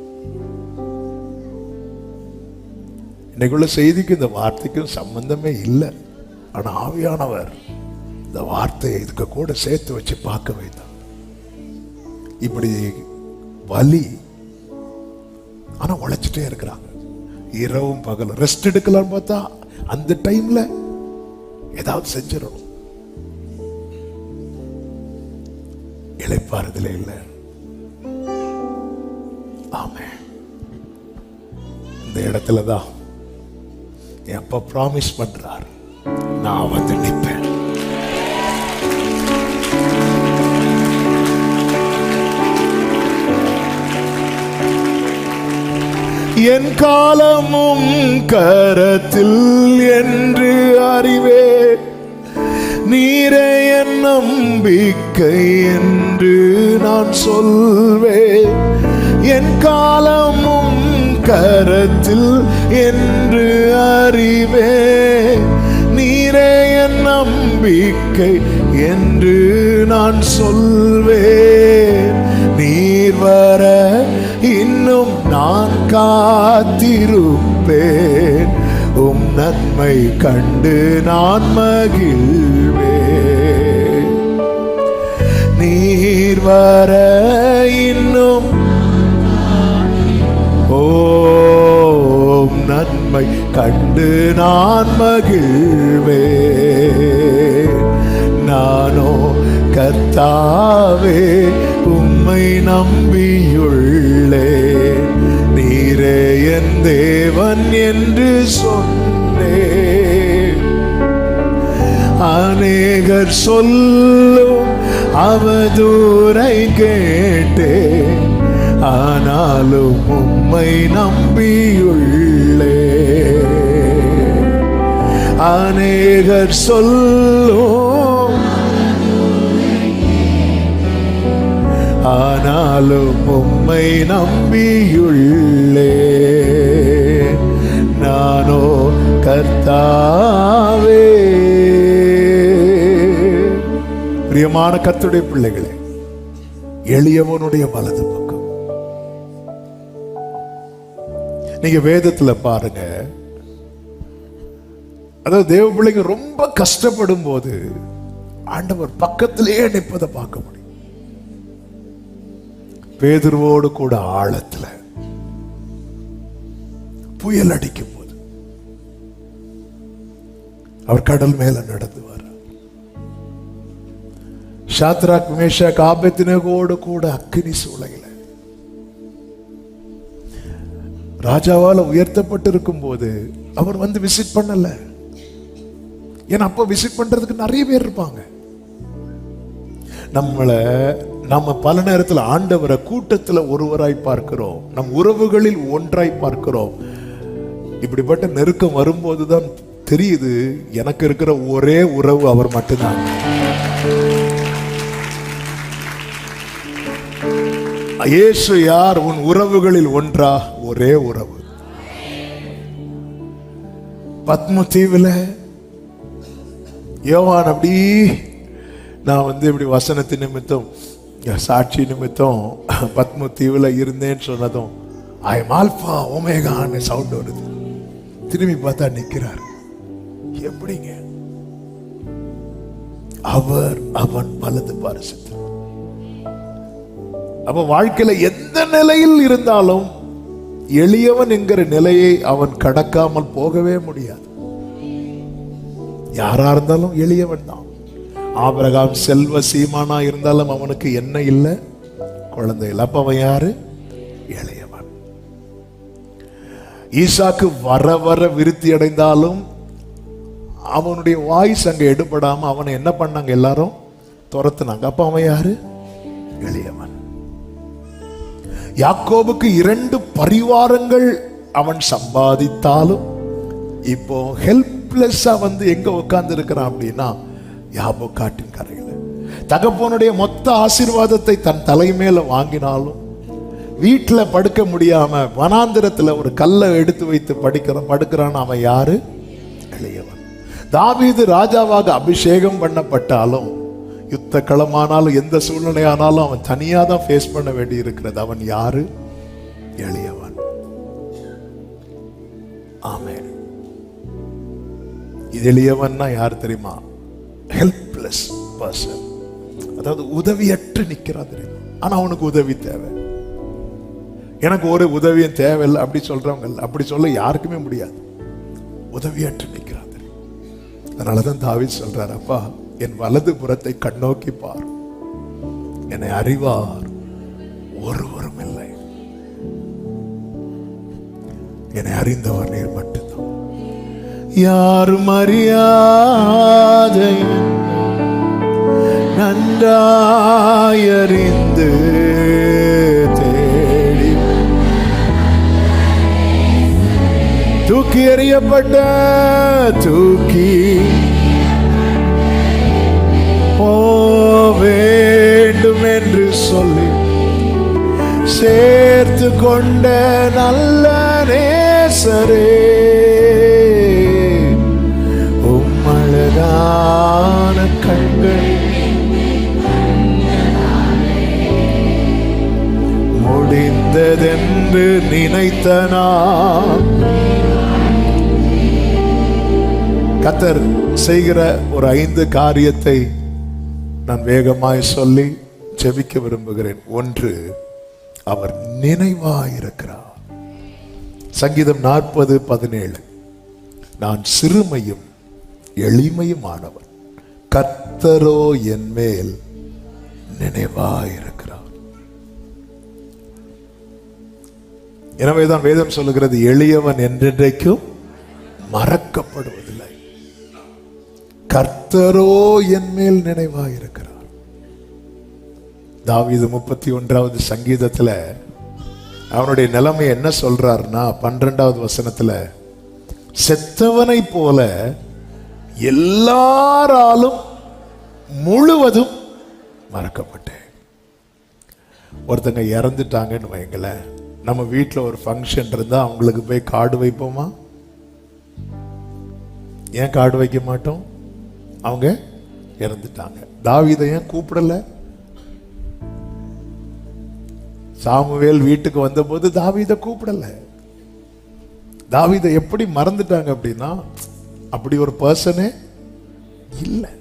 இன்னைக்குள்ள செய்திக்கு இந்த வார்த்தைக்கும் சம்பந்தமே இல்லை. ஆனா ஆவியானவர் இந்த வார்த்தையை இதுக்கு கூட சேர்த்து வச்சு பார்க்க வைத்தார். இப்படி வலி, ஆனா உழைச்சிட்டே இருக்கிறாங்க. இரவும் பகலும் ரெஸ்ட் எடுக்கலாம் பார்த்தா அந்த டைம்ல ஏதாவது செஞ்சிடணும். இளைப்பாறுதலே இல்லை. ஆமென். இந்த இடத்துலதான் எப்ப ப்ராமிஸ் பண்றார், நான் வந்து நிற்பேன். என் காலமும் கரத்தில் என்று அறிவே, நீரே என் நம்பிக்கை என்று நான் சொல்வேன். என் காலமும் கரத்தில் என்று அறிவே, நீரே என் நம்பிக்கை என்று நான் சொல்வேன். நீர் வர இன்னும் நான் காத்திருப்பேன், உம் நன்மை கண்டு நான் மகிழ்வேன். நீர் வர இன்னும் ஓம் நன்மை கண்டு நான் மகிழ்வேன். நானோ கர்த்தாவே உம்மை நம்பியுள்ளேன், நீரே என் தேவன் என்று சொன்னேன். அநேகர் சொல்லும் அவதூரை கேட்டேன், ஆனாலும் உம்மை நம்பியுள்ளேன். அநேகர் சொல்லும் ஆனாலும் உம்மை நம்பியுள்ளேன். நானோ கர்த்தாவே. பிரியமான கர்த்தருடைய பிள்ளைகளே, எளியவனுடைய வலது பக்கம். நீங்க வேதத்துல பாருங்க, அதாவது தேவ பிள்ளைங்க ரொம்ப கஷ்டப்படும் போது ஆண்டவர் பக்கத்திலேயே நிற்பதை பார்க்க முடியும். பேதுருவோடு கூட ஆழத்துல புயல் அடிக்கும் போது அவர் கடல் மேல நடந்து வர, ஷாத்ராக் மேஷாக் ஆபேத்நேகோடு கூட அக்கினி சூளையில ராஜாவால உயர்த்தப்பட்டிருக்கும் போது அவர் வந்து விசிட் பண்ணல. ஏன்னா அப்ப விசிட் பண்றதுக்கு நிறைய பேர் இருப்பாங்க. நம்மளை நம்ம பல நேரத்தில் ஆண்டவரை கூட்டத்தில் ஒருவராய் பார்க்கிறோம், நம் உறவுகளில் ஒன்றாய் பார்க்கிறோம். இப்படிப்பட்ட நெருக்கம் வரும்போதுதான் தெரியுது, எனக்கு இருக்கிற ஒரே உறவு அவர் மட்டும்தான். இயேசு யார்? உன் உறவுகளில் ஒன்றா? ஒரே உறவு. பத்ம தீவுல யோவான் அப்படி, நான் இப்படி வசனத்தின் நிமித்தம் சாட்சி நிமித்தம் பத்ம தீவுல இருந்தேன்னு சொன்னதும் ஐ எம் ஆல்பா ஓமேகான்னு சவுண்ட் வருது. திரும்பி பார்த்தா நிக்கிறார். எப்படிங்க? அவர் அவன் வலது பாரிசத்தில். அப்ப வாழ்க்கையில எந்த நிலையில் இருந்தாலும் எளியவன் என்கிற நிலையை அவன் கடக்காமல் போகவே முடியாது. யாரா இருந்தாலும் எளியவன் தான். ஆபிரகாம் செல்வ சீமானா இருந்தாலும் அவனுக்கு என்ன இல்லை? குழந்தை இல்லை. அப்ப அவன் யாரு? எளியவன். ஈசாக்கு வர வர விருத்தி அடைந்தாலும் அவனுடைய வாய்ஸ் அங்க எடுபடாம அவனை என்ன பண்ணாங்க? எல்லாரும் துரத்துனாங்க. அப்ப அவன் யாரு? எளியவன். யாக்கோபுக்கு 2 பரிவாரங்கள் அவன் சம்பாதித்தாலும் இப்போ ஹெல்ப்லெஸ்ஸா எங்க உட்கார்ந்து இருக்கிறான் அப்படின்னா யாபோக்காட்டின் கரையில. தகப்பனுடைய மொத்த ஆசீர்வாதத்தை தன் தலைமையில வாங்கினாலும் வீட்டுல படுக்க முடியாம வனாந்திரத்துல ஒரு கல்லை எடுத்து வைத்து படுக்கிறான். அவன் யாரு? எளியவன். தாவீது ராஜாவாக அபிஷேகம் பண்ணப்பட்டாலும் யுத்த களமானாலும் எந்த சூழ்நிலையானாலும் அவன் தனியா தான் ஃபேஸ் பண்ண வேண்டி இருக்கிறது. அவன் யாரு? எளியவன். ஆமென். இது எளியவன்னா யார் தெரியுமா? Helpless person. அதாவது உதவியற்று நிக்கிறான் தெரியுமா? ஆனா அவனுக்கு உதவி தேவை. எனக்கு ஒரு உதவியும் தேவையில்லை அப்படி சொல்றவங்க, அப்படி சொல்ல யாருக்குமே முடியாது. உதவியற்று நிக்கிறான் தெரியும். அதனாலதான் தாவீது சொல்றாரு, அப்பா என் வலது புறத்தை கண்ணோக்கி பார், என்னை அறிவார் ஒருவரும் இல்லை, என்னை அறிந்தவர் நீர் மட்டும்தான். யாரும் அறியாத நன்றாயறிந்து தேடி தூக்கி எறியப்பட்ட தூக்கி வேண்டும் என்று சொல்லி சேர்த்து கொண்ட நல்ல நேசரே, உம்மழகான கண்கள் முடிந்ததென்று நினைத்தனா. கர்த்தர் செய்கிற ஒரு 5 காரியத்தை நான் வேகமாய் சொல்லி ஜெபிக்க விரும்புகிறேன். 1, அவர் நினைவாயிருக்கிறார். சங்கீதம் 40:17, நான் சிறுமையும் எளிமையுமானவன், கர்த்தரோ என் மேல் நினைவாயிருக்கிறார். எனவேதான் வேதம் சொல்லுகிறது, எளியவன் என்றென்றைக்கும் மறக்கப்படுவதில்லை, கர்த்தரோ என் மேல் நினைவாயிருக்கிறார். தாவீது 31வது சங்கீதத்துல அவனுடைய நிலைமை என்ன சொல்றாருன்னா 12வது வசனத்துல, செத்தவனை போல எல்லாராலும் முழுவதும் மறக்கப்பட்டேன். ஒருத்தங்க இறந்துட்டாங்கன்னு வைங்களேன், நம்ம வீட்டில் ஒரு ஃபங்க்ஷன் இருந்தா அவங்களுக்கு போய் கார்டு வைப்போமா? ஏன் கார்டு வைக்க மாட்டோம்? அவங்க இறந்துட்டாங்க. தாவீதை ஏன் கூப்பிடல? சாமுவேல் வீட்டுக்கு வந்தபோது தாவீதை கூப்பிடல. தாவீதை எப்படி மறந்துட்டாங்க அப்படின்னா, அப்படி ஒரு பர்சனே இல்லை.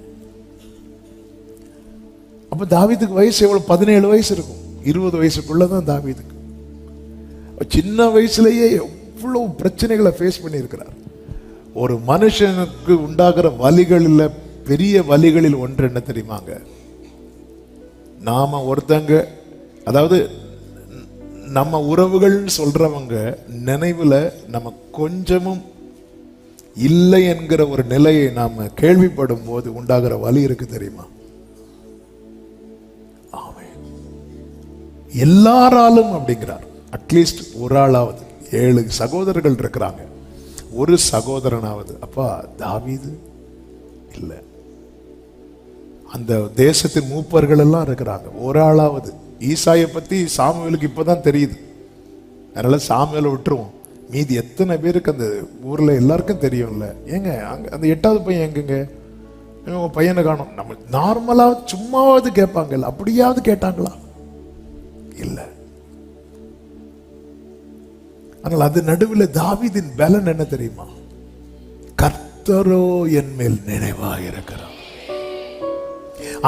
அப்ப தாவீதுக்கு வயசு எவ்வளவு? 17 வயசு இருக்கும். 20 வயசுக்குள்ளதான் தாவீதுக்கு. சின்ன வயசுலயே எவ்வளவு பிரச்சனைகளை ஃபேஸ் பண்ணி இருக்கிறார். ஒரு மனுஷனுக்கு உண்டாகிற வலிகளில் பெரிய வலிகளில் ஒன்று என்ன தெரியுமாங்க? நாம ஒருத்தங்க, அதாவது நம்ம உறவுகள் சொல்றவங்க நினைவுல நம்ம கொஞ்சமும் இல்லை என்கிற ஒரு நிலையை நாம கேள்விப்படும் போது உண்டாகிற வலி இருக்கு தெரியுமா? ஆமென். எல்லாராலும் அப்படிங்கிறார். அட்லீஸ்ட் ஒரு ஆளாவது, 7 சகோதரர்கள் இருக்கிறாங்க, ஒரு சகோதரனாவது. அப்பா தாவீது இல்லை, அந்த தேசத்தின் மூப்பர்கள் எல்லாம் இருக்கிறாங்க, ஒரு ஆளாவது. ஈசாயை பத்தி சாமுவேலுக்கு இப்பதான் தெரியுது, அதனால சாமுவேலை விட்டுருவோம். மீதி எத்தனை பேருக்கு அந்த ஊர்ல எல்லாருக்கும் தெரியும்ல. ஏங்க அங்க அந்த 8வது பையன் எங்கங்க, உங்க பையனை காணோம். நம்ம நார்மலா சும்மாவது கேட்பாங்கல்ல, அப்படியாவது கேட்டாங்களா? இல்ல. ஆனால் அது நடுவில் தாவீதின் பலன் என்ன தெரியுமா? கர்த்தரோ என் மேல் நினைவாயிருக்கிறார்.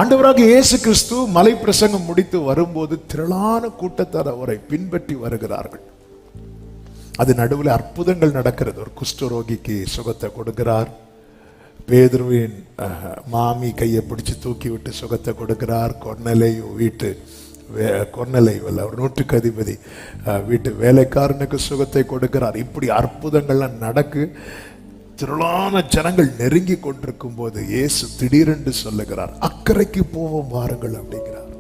ஆண்டவராக இயேசு கிறிஸ்து மலை பிரசங்கம் முடித்து வரும்போது திரளான கூட்டத்தார் அவரை பின்பற்றி வருகிறார்கள். அது நடுவில் அற்புதங்கள் நடக்கிறது. ஒரு குஷ்டரோகிக்கு சுகத்தை கொடுக்கிறார், பேதுருவின் மாமி கையை பிடிச்சு தூக்கி விட்டு சுகத்தை கொடுக்கிறார், கொர்நேலியு ஒரு 100க்கு அதிபதி வீட்டு வேலைக்காரனுக்கு சுகத்தை கொடுக்கிறார். இப்படி அற்புதங்கள்லாம் நடக்கு. திரளான ஜனங்கள் நெருங்கி கொண்டிருக்கும் போது இயேசு திடீரென்று சொல்லுகிறார், அக்கறைக்கு போவோம் வாருங்கள் அப்படிங்கிறார்.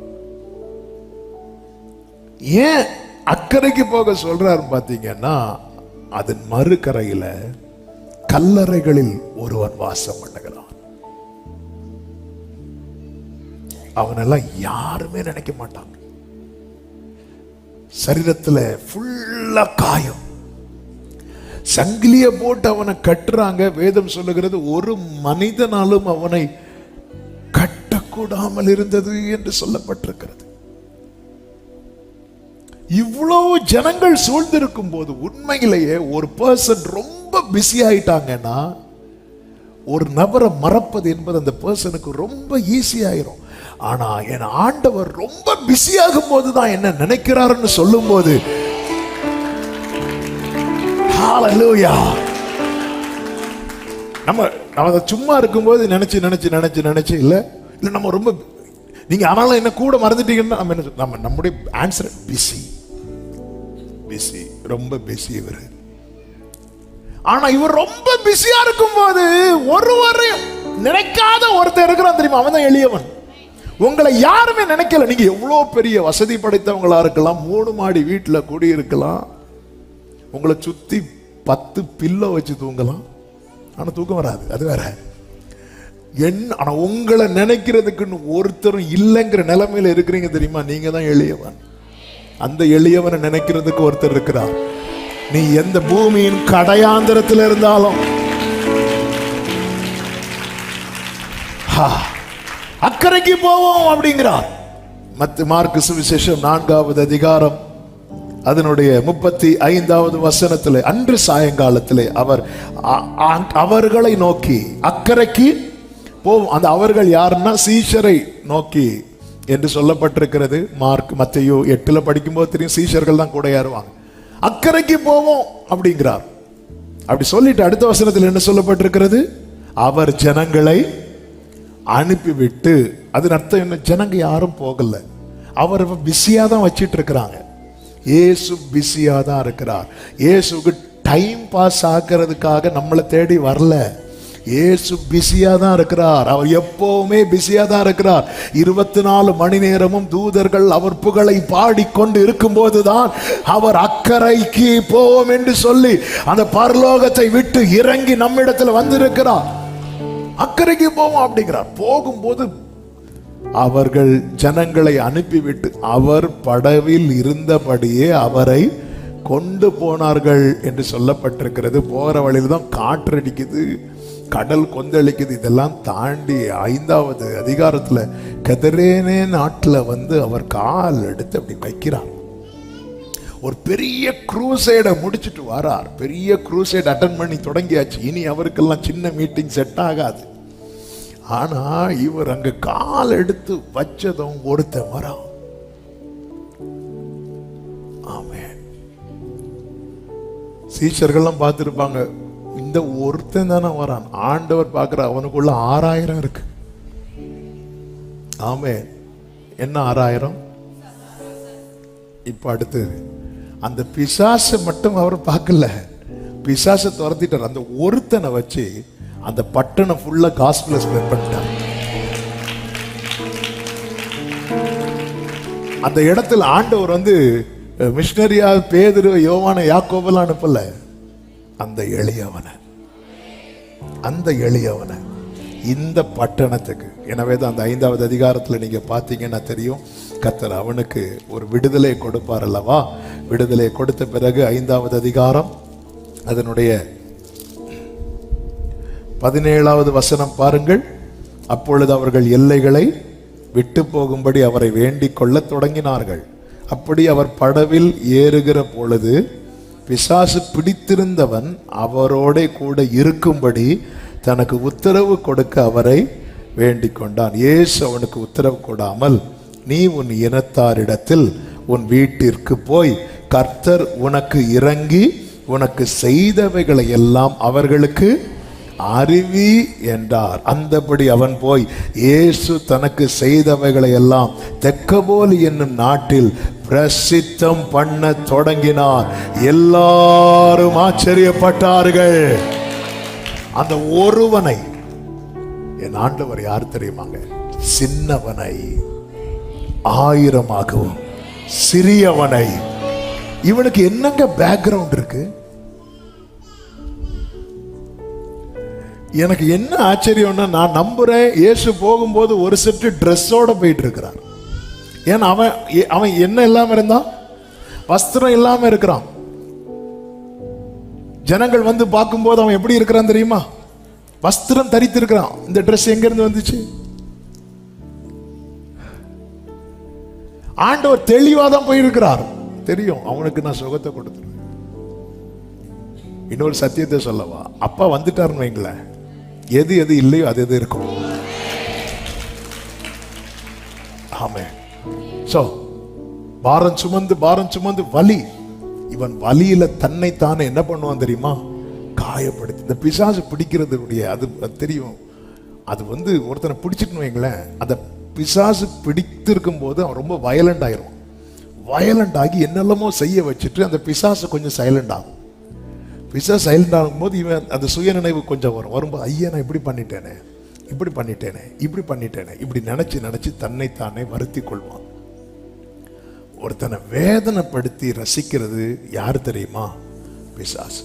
ஏன் அக்கறைக்கு போக சொல்றாரு பாத்தீங்கன்னா, அதன் மறுகரையில கல்லறைகளில் ஒருவன் வாசம் பண்ணுகிறான். அவனெல்லாம் யாருமே நினைக்க மாட்டாங்க. சரீரத்துல ஃபுல்லா காயம், சங்கிலிய போட்டு அவனை கட்டுறாங்க. வேதம் சொல்லுகிறது, ஒரு மனிதனாலும் அவனை கட்டக்கூடாமல் இருந்தது என்று சொல்லப்பட்டிருக்கிறது. இவ்வளவு ஜனங்கள் சூழ்ந்திருக்கும் போது உண்மையிலேயே ஒரு பர்சன் ரொம்ப பிஸி ஆயிட்டாங்கன்னா, ஒரு நபரை மறப்பது என்பது அந்த பர்சனுக்கு ரொம்ப ஈஸி ஆயிரும். ஆனா என் ஆண்டவர் ரொம்ப பிஸியாகும் போதுதான் என்ன நினைக்கிறாருன்னு சொல்லும் போது, நம்ம சும்மா இருக்கும்போது நினைச்சு இல்ல நம்ம ரொம்ப நீங்க ஆனாலும் என்ன கூட மறந்துட்டீங்கன்னா நம்ம நம்முடைய ஆன்சர் பிஸி ரொம்ப பிஸி இவர். ஆனா இவர் ரொம்ப பிஸியா இருக்கும் போது ஒருவரையும் நினைக்காத ஒருத்தர் இருக்கிறான் தெரியுமா? அவன் தான் எளியவன். உங்களை யாருமே நினைக்கல. நீங்க எவ்வளவு பெரிய வசதி படைத்தவங்களா இருக்கலாம், 3 மாடி வீட்டுல குடி இருக்கலாம், உங்களை சுத்தி 10 பில்லோ வச்சு தூங்கலாம், ஆனா தூக்கம் வராது, அது வேற. ஆனா உங்களை நினைக்கிறதுக்குன்னு ஒருத்தரும் இல்லைங்கிற நிலைமையில இருக்கிறீங்க தெரியுமா? நீங்க தான் எளியவன். அந்த எளியவனை நினைக்கிறதுக்கு ஒருத்தர் இருக்கிறார். நீ எந்த பூமியின் கடையாந்திரத்தில் இருந்தாலும் அக்கறைக்கு போவோம் அப்படிங்கிறார். மார்க்கு சுவிசேஷம் 4வது அதிகாரம் அதனுடைய 35வது வசனத்திலே, அன்று சாயங்காலத்திலே அவர்களை நோக்கி அக்கறைக்கு போவோம். அந்த அவர்கள் யாருன்னா சீஷரை நோக்கி என்று சொல்லப்பட்டிருக்கிறது. மத்தேயு 8ல படிக்கும்போது தெரியும், சீஷர்கள் தான் கூட ஏறுவாங்க. அக்கறைக்கு போவோம் அப்படிங்கிறார். அப்படி சொல்லிட்டு அடுத்த வசனத்தில் என்ன சொல்லப்பட்டிருக்கிறது? அவர் ஜனங்களை அனுப்பிவிட்டு, அதன் அர்த்தம் என்ன? ஜனங்க யாரும் போகல, அவர் பிஸியா தான் வச்சிட்டு இருக்கிறாங்க. இயேசு பிஸியா தான் இருக்கிறார். இயேசுக்கு டைம் பாஸ் ஆகிறதுக்காக நம்மளை தேடி வரல. இயேசு பிஸியா தான் இருக்கிறார். அவர் எப்பவுமே பிஸியா தான் இருக்கிறார். 24 மணி நேரமும் தூதர்கள் அவர் புகழை பாடிக்கொண்டு இருக்கும் போதுதான் அவர் அக்கறைக்கு போவோம் என்று சொல்லி அந்த பரலோகத்தை விட்டு இறங்கி நம்மிடத்தில் வந்திருக்கிறார். அக்கறைக்கு போவோம் அப்படிங்கிறார். போகும்போது அவர்கள் ஜனங்களை அனுப்பிவிட்டு அவர் படவில் இருந்தபடியே அவரை கொண்டு போனார்கள் என்று சொல்லப்பட்டிருக்கிறது. போற வழியில் தான் காற்றடிக்குது, கடல் கொந்தளிக்குது. இதெல்லாம் தாண்டி 5வது அதிகாரத்துல கெதரேனே நாட்டுல அவர் கால் எடுத்து அப்படி வைக்கிறார். ஒரு பெரிய குரூசைட முடிச்சுட்டு வரார். பெரிய குரூசைட் அட்டன் பண்ணி தொடங்கியாச்சு. இனி அவருக்கெல்லாம் சின்ன மீட்டிங் செட் ஆகாது. ஆனா இவர் அங்க கால் எடுத்து வச்சதும் ஒருத்தன் வரான். ஆமென். சீஷர்கள்லாம் பார்த்திருப்பாங்க, இந்த ஒருத்தன் தானே வரான். ஆண்டவர் பார்க்கிற அவனுக்குள்ள 6000 இருக்கு. ஆமென். என்ன 6000? இப்ப அடுத்து அந்த பிசாசை மட்டும் அவர் பார்க்கல, பிசாசை துரத்திட்டார். அந்த ஒருத்தனை வச்சு அந்த பட்டணம் ஃபுல்லா காஸ்பலை ஸ்ப்ரெட் பண்ணிட்டார். அந்த இடத்துல ஆண்டவர் வந்து மிஷனரியா பேதுரு, யோவான, யாக்கோபெல்லாம் அனுப்பல. அந்த எளியவனை இந்த பட்டணத்துக்கு. எனவே தான் அந்த 5வது அதிகாரத்தில் நீங்க பார்த்தீங்கன்னா தெரியும், கர்த்தர் அவனுக்கு ஒரு விடுதலை கொடுப்பார் அல்லவா. விடுதலை கொடுத்த பிறகு 5வது அதிகாரம் அதனுடைய 17வது வசனம் பாருங்கள். அப்பொழுது அவர்கள் எல்லைகளை விட்டு போகும்படி அவரை வேண்டிக் கொள்ள தொடங்கினார்கள். அப்படி அவர் படவில் ஏறுகிற பொழுது பிசாசு பிடித்திருந்தவன் அவரோட கூட இருக்கும்படி தனக்கு உத்தரவு கொடுக்க அவரை வேண்டிக் கொண்டான். இயேசு அவனுக்கு உத்தரவு கொடாமல், நீ உன் இனத்தாரிடத்தில் உன் வீட்டிற்கு போய் கர்த்தர் உனக்கு இறங்கி உனக்கு செய்தவைகளை எல்லாம் அவர்களுக்கு அறிவி என்றார். அந்தபடி அவன் போய் இயேசு தனக்கு செய்தவைகளை எல்லாம் தெக்கபோலி என்னும் நாட்டில் பிரசித்தம் பண்ண தொடங்கினார். எல்லாரும் ஆச்சரியப்பட்டார்கள். அந்த ஒருவனை என் ஆண்டவர் யார் தெரியுமாங்க? சின்னவனை 1000ஆகவும் சிறியவனை. இவனுக்கு என்னங்க பேக்ரவுண்ட் இருக்கு? எனக்கு என்ன ஆச்சரியம்னா, நான் நம்புறேன் இயேசு போகும்போது ஒரு செட்டு ட்ரெஸ்ஸோட போயிட்டு இருக்கிறார். ஏன்னா அவன் என்ன இல்லாம இருந்தான்? வஸ்திரம் இல்லாம இருக்கிறான். ஜனங்கள் வந்து பார்க்கும்போது அவன் எப்படி இருக்கிறான் தெரியுமா? வஸ்திரம் தரித்து இருக்கிறான். இந்த ட்ரெஸ் எங்க இருந்து வந்துச்சு? ஆண்டவர் தெளிவா தான் போயிருக்கிறார். தெரியும் அவனுக்கு நான் சுகத்தை கொடுத்துருவேன். இன்னொரு சத்தியத்தை சொல்லவா? அப்பா வந்துட்டாருன்னு வைங்களேன், எது எது இல்லையோ அது எது இருக்கும். ஆமே. சோ பாரம் சுமந்து வலி. இவன் வலியில தன்னைத்தானே என்ன பண்ணுவான் தெரியுமா? காயப்படுத்தி. இந்த பிசாசு பிடிக்கிறதுடைய அது தெரியும். அது வந்து ஒருத்தனை பிடிச்சிட்டு வைங்களேன், அந்த பிசாசு பிடித்திருக்கும் போது அவன் ரொம்ப வயலண்ட் ஆயிரும். வயலண்ட் ஆகி என்னெல்லாமோ செய்ய வச்சுட்டு அந்த பிசாசு கொஞ்சம் சைலண்ட் ஆகும். பிசாசு சைலண்ட் ஆகும்போது இவன் அந்த சுயநினைவு கொஞ்சம் வரும்போது, ஐயா நான் இப்படி பண்ணிட்டேனே, இப்படி நினைச்சு தன்னைத்தானே வருத்தி கொள்வான். ஒருத்தனை வேதனைப்படுத்தி ரசிக்கிறது யார் தெரியுமா? பிசாசு.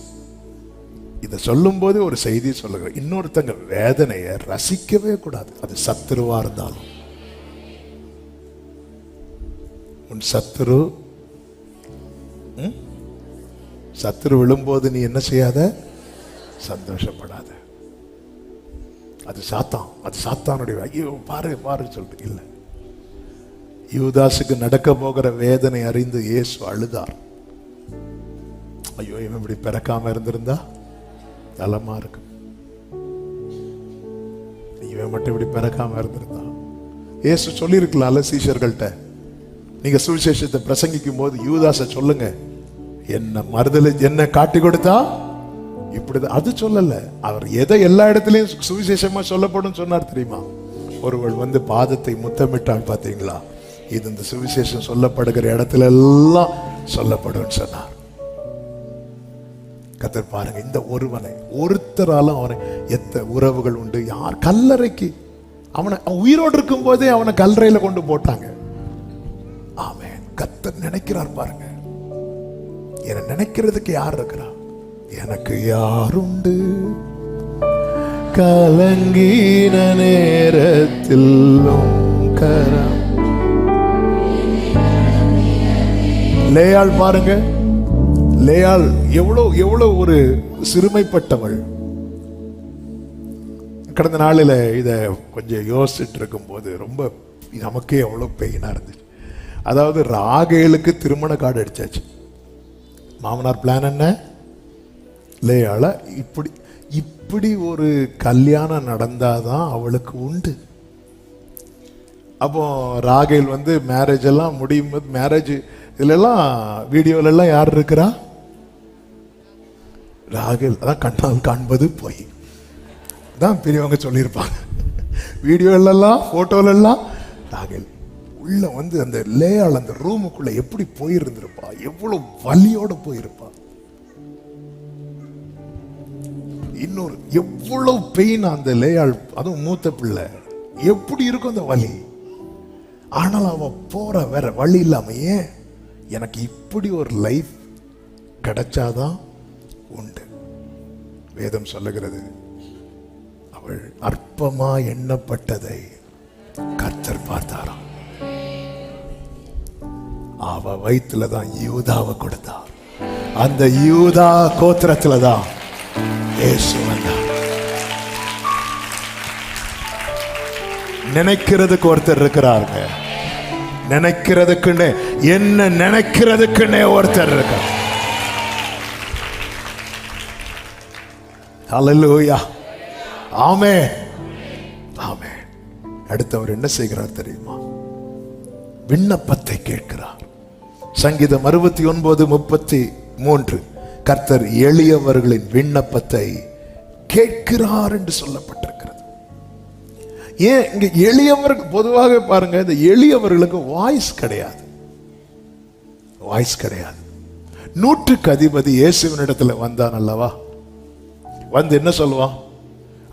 இதை சொல்லும் போது ஒரு செய்தி சொல்லுங்க, இன்னொருத்தங்க வேதனையை ரசிக்கவே கூடாது. அது சத்துருவா இருந்தாலும். உன் சத்துரு விழும்போது நீ என்ன செய்யாத? சந்தோஷப்படாத. அது சாத்தானுடைய ஐயோ பாரு சொல்லிட்டு இல்லை. யூதாசுக்கு நடக்க போகிற வேதனை அறிந்து இயேசு அழுதார். ஐயோ இவன் இப்படி பிறக்காம இருந்திருந்தா நலமா இருக்கு. இவன் மட்டும் இப்படி பிறக்காம இருந்திருந்தா. இயேசு சொல்லியிருக்கலாம்ல சீஷர்கள்ட்ட, நீங்க சுவிசேஷத்தை பிரசங்கிக்கும் போது யூதாச சொல்லுங்க, என்ன காட்டி கொடுத்தா இப்படிதான். அது சொல்லல. அவர் எதை எல்லா இடத்துலயும் சுவிசேஷமா சொல்லப்படும் சொன்னார் தெரியுமா? ஒருவள் வந்து பாதத்தை முத்தமிட்டாள் பாத்தீங்களா? இது இந்த சுவிசேஷம் சொல்லப்படுகிற இடத்துல எல்லாம் சொல்லப்படும் சொன்னார். கர்த்தர் பாருங்க, இந்த ஒருவனை ஒருத்தராலும் அவனை எத்த உறவுகள் உண்டு. யார் கல்லறைக்கு அவனை உயிரோடு இருக்கும் போதே அவனை கல்லறையில கொண்டு போட்டாங்க. ஆமென். கர்த்தர் நினைக்கிறார் பாருங்க, என்ன நினைக்கிறதுக்கு யார் இருக்கிறா? எனக்கு யாருண்டு கலங்கின நேரத்தில் கரம். லேயாள் பாருங்க, லேயாள் எவ்வளவு ஒரு சிறுமைப்பட்டவள். கடந்த நாளில் இதை கொஞ்சம் யோசிச்சுட்டு இருக்கும்போது ரொம்ப நமக்கே எவ்வளோ பெயினாக இருந்துச்சு. அதாவது ராகேலுக்கு திருமண கார்டு அடிச்சாச்சு. மாமனார் பிளான் என்ன? லேயாள இப்படி ஒரு கல்யாணம் நடந்தாதான் அவளுக்கு உண்டு. அப்போ ராகேல் வந்து மேரேஜ் எல்லாம் முடியும் போது, மேரேஜ் இதுலெல்லாம் வீடியோலெல்லாம் யார் இருக்கிறா? ராகேல். அதான் கண்ணால் காண்பது போய் தான் பெரியவங்க சொல்லியிருப்பாங்க. வீடியோலெல்லாம் போட்டோலெல்லாம் ராகேல் உள்ள வந்து அந்த லேயாள் அந்த ரூமுக்குள்ள எப்படி போயிருந்திருப்பா, எவ்வளவு வலியோட போயிருப்பா. இன்னொரு எவ்வளவு பெயின் அந்த லேயாள், அதுவும் மூத்த பிள்ளை, எப்படி இருக்கும் அந்த வலி. ஆனால் அவன் போற வேற வழி இல்லாம, ஏன் எனக்கு இப்படி ஒரு லைஃப் கிடைச்சாதான் உண்டு. வேதம் சொல்லுகிறது, அவள் அற்பமா எண்ணப்பட்டதை கர்த்தர் பார்த்தாராம். அவ வயிற்றுலதான் யூதாவை கொடுத்தார். அந்த யூதா கோத்திரத்துலதான் இயேசு வந்தார். நினைக்கிறதுக்கு ஒருத்தர் இருக்கிறாங்க. நினைக்கிறதுக்குன்னே, என்ன நினைக்கிறதுக்குன்னே ஒருத்தர் இருக்கார். ஹல்லேலூயா, ஆமென், ஆமென். அடுத்தவர் என்ன செய்கிறார் தெரியுமா? விண்ணப்பத்தை கேட்கிறார். சங்கீதம் 69:33, கர்த்தர் எளியவர்களின் விண்ணப்பத்தை கேட்கிறார் என்று சொல்லப்பட்டிருக்கிறது. ஏன் இங்க எளியவர்கள், பொதுவாக பாருங்க, இந்த எளியவர்களுக்கு வாய்ஸ் கிடையாது, வாய்ஸ் கிடையாது. 100க்கு அதிபதி இயேசுவினிடத்துல வந்தான் அல்லவா? வந்து என்ன சொல்லுவான்?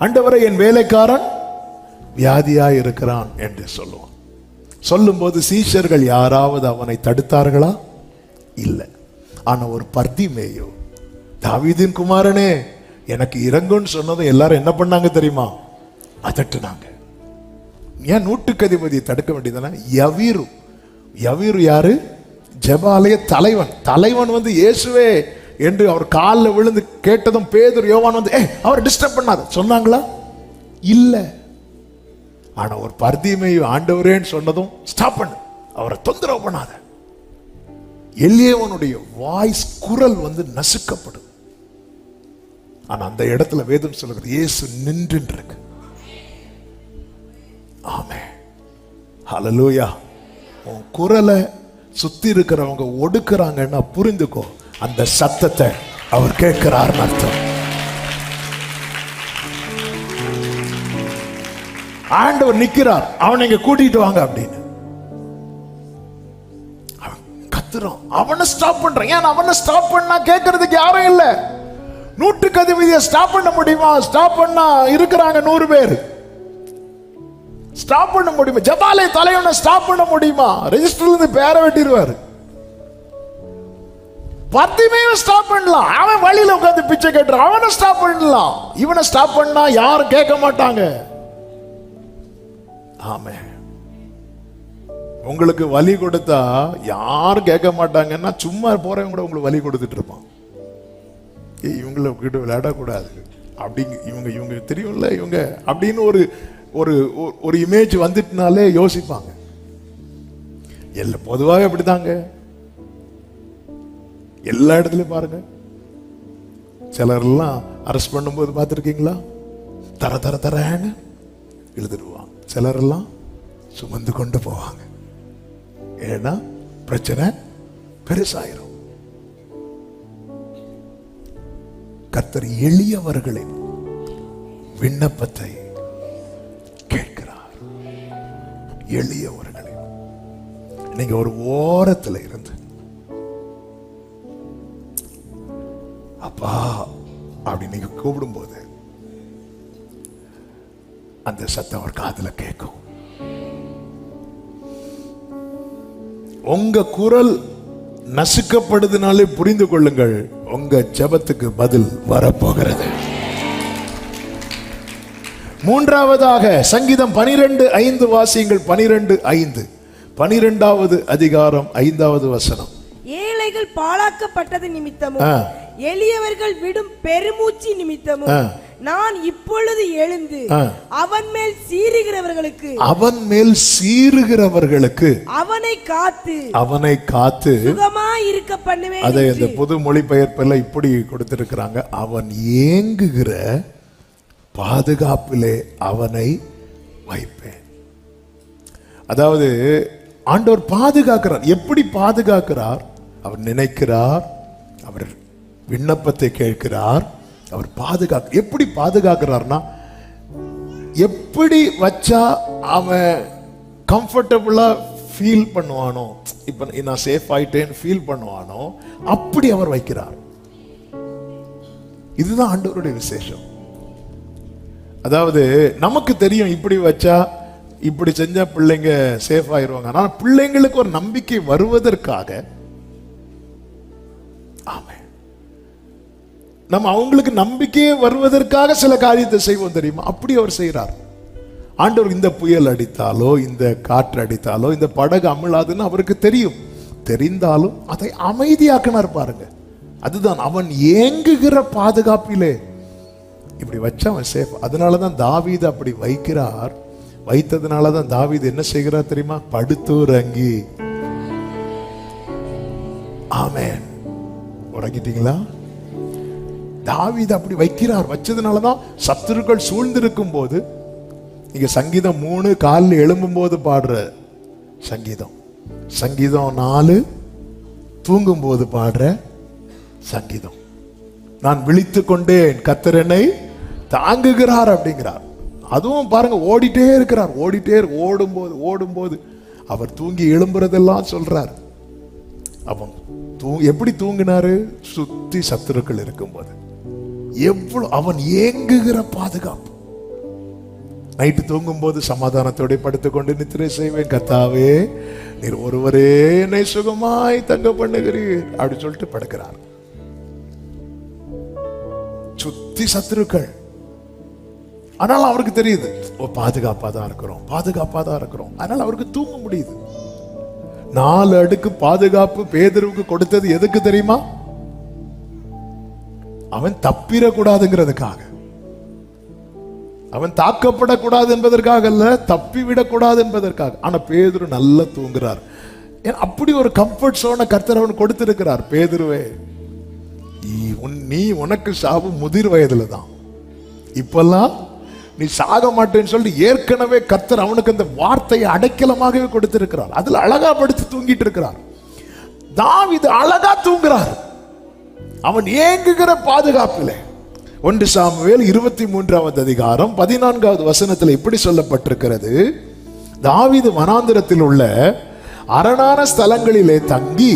ஆண்டவரே, என் வேலைக்காரன் வியாதியாய் இருக்கிறான் என்று சொல்லுவான். சொல்லும்போது சீஷர்கள் யாராவது அவனை தடுத்தார்களா? இல்லை. ஆனா ஒரு பர்திமேயு, தாவீதின் குமாரனே எனக்கு இறங்குன்னு சொன்னதும் எல்லாரும் என்ன பண்ணாங்க தெரியுமா? அதட்டுனாங்க. ஏன் 100க்கு அதிபதியை தடுக்க வேண்டியதானே? யவீரு யாரு? ஜெபாலய தலைவன். தலைவன் வந்து இயேசுவே என்று அவர் காலில் விழுந்து கேட்டதும் பேதுரு யோவான் வந்து அவரை டிஸ்டர்ப் பண்ணாத சொன்னாங்களா? இல்ல. ஆனா ஒரு பர்திமேயு ஆண்டவரேன்னு சொன்னதும் ஸ்டாப் பண்ணு, அவரை தொந்தரவு பண்ணாத. எளியவனுடைய வாய்ஸ், குரல் வந்து நசுக்கப்படும். ஆனா அந்த இடத்துல வேதம் சொல்லுகிறது, இயேசு நின்று இருக்கு. ஆமென், ஹல்லேலூயா. உன் குரலை சுத்தி இருக்கிறவங்க ஒடுக்குறாங்கன்னா புரிந்துக்கோ, அந்த சத்தத்தை அவர் கேட்கிறார் அர்த்தம். ஆண்டவர் நிக்கிறார், அவனை இங்க கூட்டிட்டு வாங்க அப்படின்னு கத்துறோம். அவனை ஸ்டாப் பண்றான். ஏன் அவனை ஸ்டாப் பண்ணா கேட்கறதுக்கு யாரும் இல்ல. 100க்கு அதிபதியை ஸ்டாப் பண்ண முடியுமா? ஸ்டாப் பண்ணா இருக்கிறாங்க 100 பேர். ஸ்டாப் பண்ண முடியுமா? ஜெபாலய தலைவனை ஸ்டாப் பண்ண முடியுமா? ரெஜிஸ்டர்ல இருந்து பேரை வெட்டிடுவாரு. பர்திமேயு ஸ்டாப் பண்ணலாம், அவன் வழியில உட்கார்ந்து பிச்சை கேட்டுறான், அவனை ஸ்டாப் பண்ணலாம். இவனை ஸ்டாப் பண்ணா யாரும் கேட்க மாட்டாங்க. ஆமென். உங்களுக்கு வலி கொடுத்தா யாரும் கேட்க மாட்டாங்கன்னா சும்மா போறவங்க கூட உங்களுக்கு வலி கொடுத்துட்டு இருப்பான். இவங்களை கிட்ட விளையாடக்கூடாது அப்படிங்க, இவங்க தெரியும்ல இவங்க அப்படின்னு ஒரு ஒரு ஒரு இமேஜ் வந்துட்டுனாலே யோசிப்பாங்க. பொதுவாக அப்படிதாங்க. எல்லா இடத்துலயும் பாருங்க, சிலர்லாம் அரெஸ்ட் பண்ணும்போது பார்த்துருக்கீங்களா? தர தர தரன்னு எழுதிடுவாங்க. சிலரெல்லாம் சுமந்து கொண்டு போவாங்க. ஏன்னா பிரச்சனை பெருசாயிரும். கர்த்தர் எளியவர்களின் விண்ணப்பத்தை கேட்கிறார். எளியவர்களின். நீங்க ஒரு ஓரத்தில் இருந்து அப்பா அப்படி நீங்க கூப்பிடும் போது அந்த சத்தம் அவர் காதுல கேட்கும். உங்க குரல் நசுக்கப்படுதுனாலே புரிந்து கொள்ளுங்கள், உங்க ஜெபத்துக்கு பதில் வரப்போகிறது. மூன்றாவதாக சங்கீதம் 12:5 வாசியுங்கள். 12:5, 12வது அதிகாரம் 5வது வசனம். ஏழைகள் பாழாக்கப்பட்டது நிமித்தமும் எளியவர்கள் விடும் பெருமூச்சு நிமித்தமும் நான் இப்பொழுது எழுந்து அவன் மேல் சீறுகிறவர்களுக்கு அவனை காத்து சுகமாய் இருக்க பண்ணுவேன். அதை இந்த புது மொழிபெயர்ப்பில் இப்படி கொடுத்திருக்கிறாங்க, அவன் ஏங்குகிற பாதுகாப்பிலே அவனை வைப்பேன். அதாவது ஆண்டவர் பாதுகாக்கிறார். எப்படி பாதுகாக்கிறார்? அவர் நினைக்கிறார், அவர் விண்ணப்பத்தை கேட்கிறார், அவர் பாதுகாக்க. எப்படி பாதுகாக்கிறார்னா, எப்படி வச்சா அவன் கம்ஃபர்டபுளா ஃபீல் பண்ணுவானோ, இப்ப நான் சேஃப் ஆயிட்டேன்னு ஃபீல் பண்ணுவானோ அப்படி அவர் வைக்கிறார். இதுதான் ஆண்டவருடைய விசேஷம். அதாவது நமக்கு தெரியும் இப்படி வச்சா இப்படி செஞ்சா பிள்ளைங்க சேஃப் ஆயிருவாங்க. ஆனா பிள்ளைங்களுக்கு ஒரு நம்பிக்கை வருவதற்காக நம்ம அவங்களுக்கு நம்பிக்கையே வருவதற்காக சில காரியத்தை செய்வோம் தெரியுமா? அப்படி அவர் செய்யறார். ஆண்டவர் இந்த புயல் அடித்தாலோ இந்த காற்று அடித்தாலோ இந்த படகு அமிழாதுன்னு அவருக்கு தெரியும். தெரிந்தாலும் அதை அமைதியாக்கினார் பாருங்க. அதுதான் அவன் ஏங்குகிற பாதுகாப்பிலே இப்படி வச்சா அவன் சேஃப். அதனாலதான் தாவீது அப்படி வைக்கிறார். வைத்ததுனாலதான் தாவீது என்ன செய்கிறார் தெரியுமா? படுத்துறங்கி. ஆமென். உறங்கிட்டீங்களா? தாவீது அப்படி வைக்கிறார். வச்சதுனாலதான் சத்துருக்கள் சூழ்ந்திருக்கும் போது, நீங்க சங்கீதம் 3 காலில் எழும்பும் போது பாடுற சங்கீதம், சங்கீதம் 4 தூங்கும் போது பாடுற சங்கீதம், நான் விழித்துக் கொண்டேன் கர்த்தர் என்னை தாங்குகிறார் அப்படிங்கிறார். அதுவும் பாருங்க, ஓடிட்டே இருக்கிறார். ஓடும்போது அவர் தூங்கி எழும்புறதெல்லாம் சொல்றார். அவன் எப்படி தூங்கினாரு? சுத்தி சத்துருக்கள் இருக்கும்போது. எவ்வளவு அவன் ஏங்குகிற பாதுகாப்பு. நைட்டு தூங்கும் போது சமாதானத்தோட படுத்துக்கொண்டு நித்திரை செய்வேன், கர்த்தாவே நீர் ஒருவரே என்னை சுகமாய் தங்க பண்ணுகிறீர் அப்படி சொல்லிட்டு படுக்கிறார். சுத்தி சத்துருக்கள். ஆனால் அவருக்கு தெரியுது பாதுகாப்பா தான் இருக்கிறோம். அதனால அவருக்கு தூங்க முடியுது. 4 அடுக்கு பாதுகாப்பு பேதுருவுக்கு கொடுத்தது எதுக்கு தெரியுமா? அவன் தப்பிடக்கூடாதுங்கிறதுக்காக. அவன் தாக்கப்படக்கூடாது என்பதற்காக அல்ல, தப்பிவிடக்கூடாது என்பதற்காக. ஆனா பேதுரு நல்லா தூங்குறார். அப்படி ஒரு கம்ஃபர்ட் சோனை கர்த்தர் அவன் கொடுத்திருக்கிறார். பேதுருவே, நீ உனக்கு சாவு முதிர் வயதுல தான். இப்பெல்லாம் நீ சாக மாட்டேன்னு சொல்லி ஏற்கனவே கர்த்தர் அவனுக்கு அந்த வார்த்தையை அடைக்கலமாகவே கொடுத்திருக்கிறார். அதுல அழகா படுத்து தூங்கிட்டு இருக்கிறார். தாவீது அழகா தூங்குறார். அவன் ஏங்குகிற பாதுகாப்பிலே. 1 சாமுவேல் 23வது அதிகாரம் 14வது வசனத்தில் இப்படி சொல்லப்பட்டிருக்கிறது, தாவீது வனாந்திரத்தில் உள்ள அரணான ஸ்தலங்களிலே தங்கி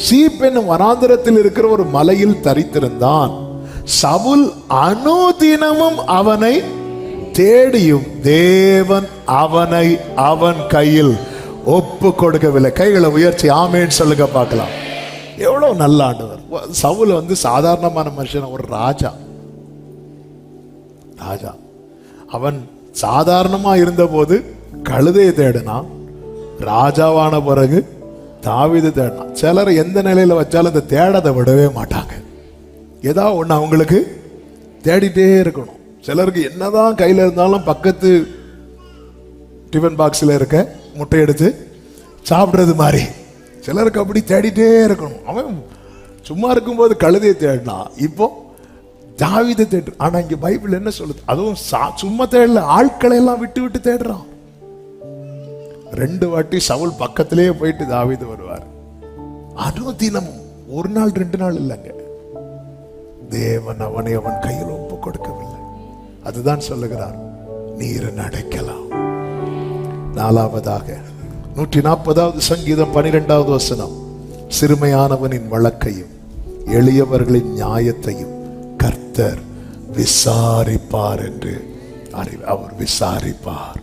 சீப் என்னும் வனாந்திரத்தில் இருக்கிற ஒரு மலையில் தரித்திருந்தான். சவுல் அனுதினமும் அவனை தேடியும் தேவன் அவனை அவன் கையில் ஒப்பு கொடுக்கவில்லை. கைகளை உயர்த்தி ஆமேன்னு சொல்லுங்க பார்க்கலாம். எவ்வளவு நல்ல ஆண்டவர். சவுல் சாதாரணமான மனுஷன், ஒரு ராஜா. அவன் சாதாரணமா இருந்த போது கழுதையை தேடினான். ராஜாவான பிறகு தாவீது தேடினான். சிலர் எந்த நிலையில வச்சாலும் இந்த தேடதை விடவே மாட்டாங்க. ஏதாவது ஒண்ணு அவங்களுக்கு தேடிட்டே இருக்கணும். சிலருக்கு என்னதான் கையில இருந்தாலும் பக்கத்து டிஃபன் பாக்ஸ்ல இருக்க முட்டை எடுத்து சாப்பிடுறது மாதிரி சிலருக்கு அப்படி தேடிட்டே இருக்கணும். அவன் சும்மா இருக்கும்போது கழுதையை தேடினான், இப்போ தாவீதை தேடு. ஆனா இங்க பைபிள் என்ன சொல்லுது? அதுவும் சும்மா தேடல, ஆட்களை எல்லாம் விட்டு விட்டு தேடுறான். 2 வாட்டி சவுல் பக்கத்திலேயே போயிட்டு தாவீது வருவார். அனுதினமும், ஒரு நாள் 2 நாள் இல்லைங்க. தேவன் அவனை அவன் கையில் ஒப்பு கொடுக்கவில்லை. அதுதான் சொல்லுகிறார், நீர் அடைக்கலாம். 4வதாக 140வது சங்கீதம் 12வது வசனம், சிறுமையானவனின் வழக்கையும் எளியவர்களின் நியாயத்தையும் கர்த்தர் விசாரிப்பார் என்று அவர் விசாரிப்பார்.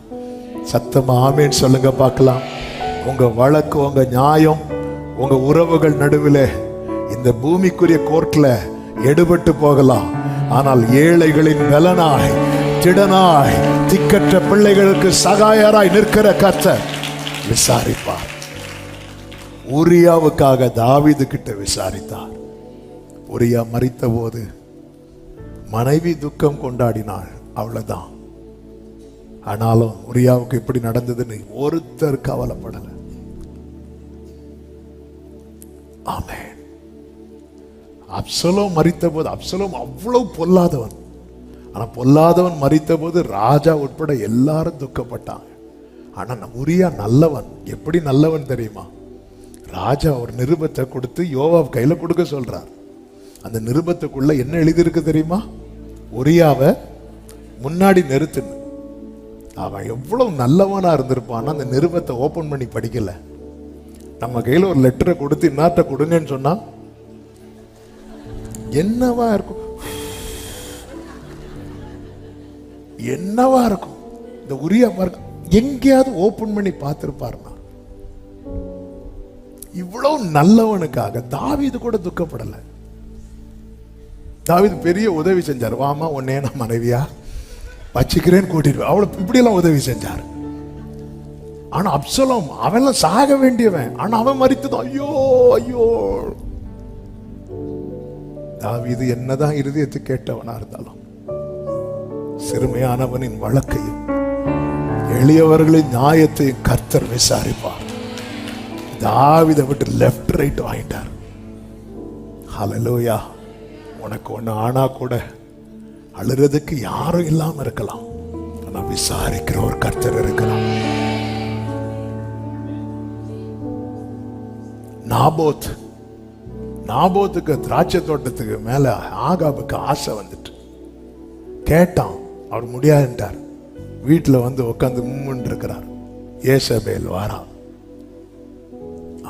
சத்தமா ஆமேன் சொல்லுங்க பார்க்கலாம். உங்க வழக்கு, உங்க நியாயம், உங்க உறவுகள் நடுவில் இந்த பூமிக்குரிய கோர்ட்ல எடுபட்டு போகலாம். ஆனால் ஏழைகளின் பலனாய், திடனாய், திக்கற்ற பிள்ளைகளுக்கு சகாயராய் நிற்கிற கர்த்தர் விசாரிப்பார். உரியாவுக்காக தாவீது கிட்ட விசாரித்தார். உரியா மரித்த போது மனைவி துக்கம் கொண்டாடினாள், அவ்வளவுதான். ஆனாலும் உரியாவுக்கு எப்படி நடந்ததுன்னு ஒருத்தர் கவலைப்படல. ஆமென். அப்சலோம் மரித்த போது, அப்சலோம் அவ்வளவு பொல்லாதவன். ஆனா பொல்லாதவன் மரித்த போது ராஜா உட்பட எல்லாரும் துக்கப்பட்டாங்க. ஆனா உரியா நல்லவன். எப்படி நல்லவன் தெரியுமா? ராஜா ஒரு நிருபத்தை கொடுத்து யோவாப் கையில கொடுக்க சொல்றார். அந்த நிருபத்துக்குள்ள என்ன எழுதியிருக்கு தெரியுமா? உரியாவை முன்னாடி நிறுத்துன்னு. அவன் எவ்வளவு நல்லவனா இருந்திருப்பான். அந்த நிருபத்தை ஓபன் பண்ணி படிக்கல. நம்ம கையில ஒரு லெட்டரை கொடுத்து இன்னார்ட்ட கொடுங்கன்னு சொன்னா என்னவா இருக்கும்? என்னவா இருக்கும்? இந்த உரியா பாருங்க, எங்கேயாவது ஓபன் பண்ணி பார்த்திருப்பாருனா? இவ்வளவு நல்லவனுக்காக தாவீது கூட துக்கப்படல. தாவீது பெரிய உதவி செஞ்சார். வாமா, உன்னைய நான் மனைவியா வச்சுக்கிறேன்னு கூட்டிட்டு அவளுக்கு இப்படி எல்லாம் உதவி செஞ்சார். ஆனா அப்சலோம் அவன் சாக வேண்டியவன், ஆனா அவன் மரித்ததும் ஐயோ ஐயோ. தாவீது என்னதான் இருதயத்தை கேட்டவனா இருந்தாலும் சிறுமையானவனின் வழக்கையும் எளியவர்களின் நியாயத்தையும் கர்த்தர் விசாரிப்பார். தாவீதை விட்டு லெஃப்ட் ரைட் வாங்கிட்டார். ஹல்லேலூயா. உனக்கு ஒண்ணு ஆனா கூட அழுறதுக்கு யாரும் இல்லாம இருக்கலாம், ஆனா விசாரிக்கிற ஒரு கர்த்தர் இருக்கலாம். நாபோத்துக்கு திராட்சை தோட்டத்துக்கு மேல ஆகாபுக்கு ஆசை வந்துட்டு கேட்டான். அவர் முடியாதுன்ட்டார். வீட்டுல வந்து உட்காந்து மும்முன்னு இருக்கிறார். ஏசபேல் வாரா.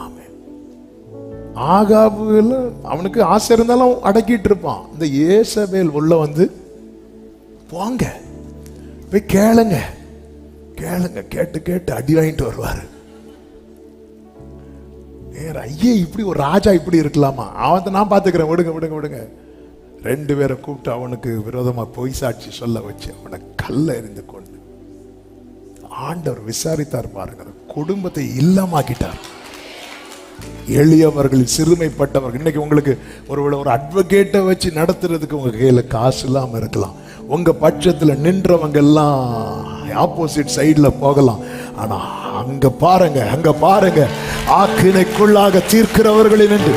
ஆமென். ஆகாபுல அவனுக்கு ஆசை இருந்தாலும் அடக்கிட்டு இருப்பான். இந்த ஏசபேல் உள்ள வந்து போங்க போய் கேளுங்க கேளுங்க, கேட்டு கேட்டு அடி வாங்கிட்டு வருவாரு. ஐயே, இப்படி ஒரு ராஜா இப்படி இருக்கலாமா? அவன் நான் பாத்துக்கிறேன், விடுங்க விடுங்க விடுங்க. 2 பேரை கூப்பிட்டு அவனுக்கு விரோதமா பொய் சாட்சி சொல்ல வச்சு அவனை கல்ல எறிந்து கொண்டு ஆண்டவர் விசாரித்தார் பாருங்க. குடும்பத்தை இல்லாமாக்கிட்டார். எளியவர்கள், சிறுமைப்பட்டவர்கள். இன்னைக்கு உங்களுக்கு ஒரு அட்வொகேட்டை வச்சு நடத்துறதுக்கு உங்க கையில காசு இல்லாம இருக்கலாம். உங்க பட்சத்துல நின்றவங்க எல்லாம் ஆப்போசிட் சைடுல போகலாம். ஆனா அங்க பாருங்க ஆக்கினைக்குள்ளாக தீர்க்கிறவர்களின் என்று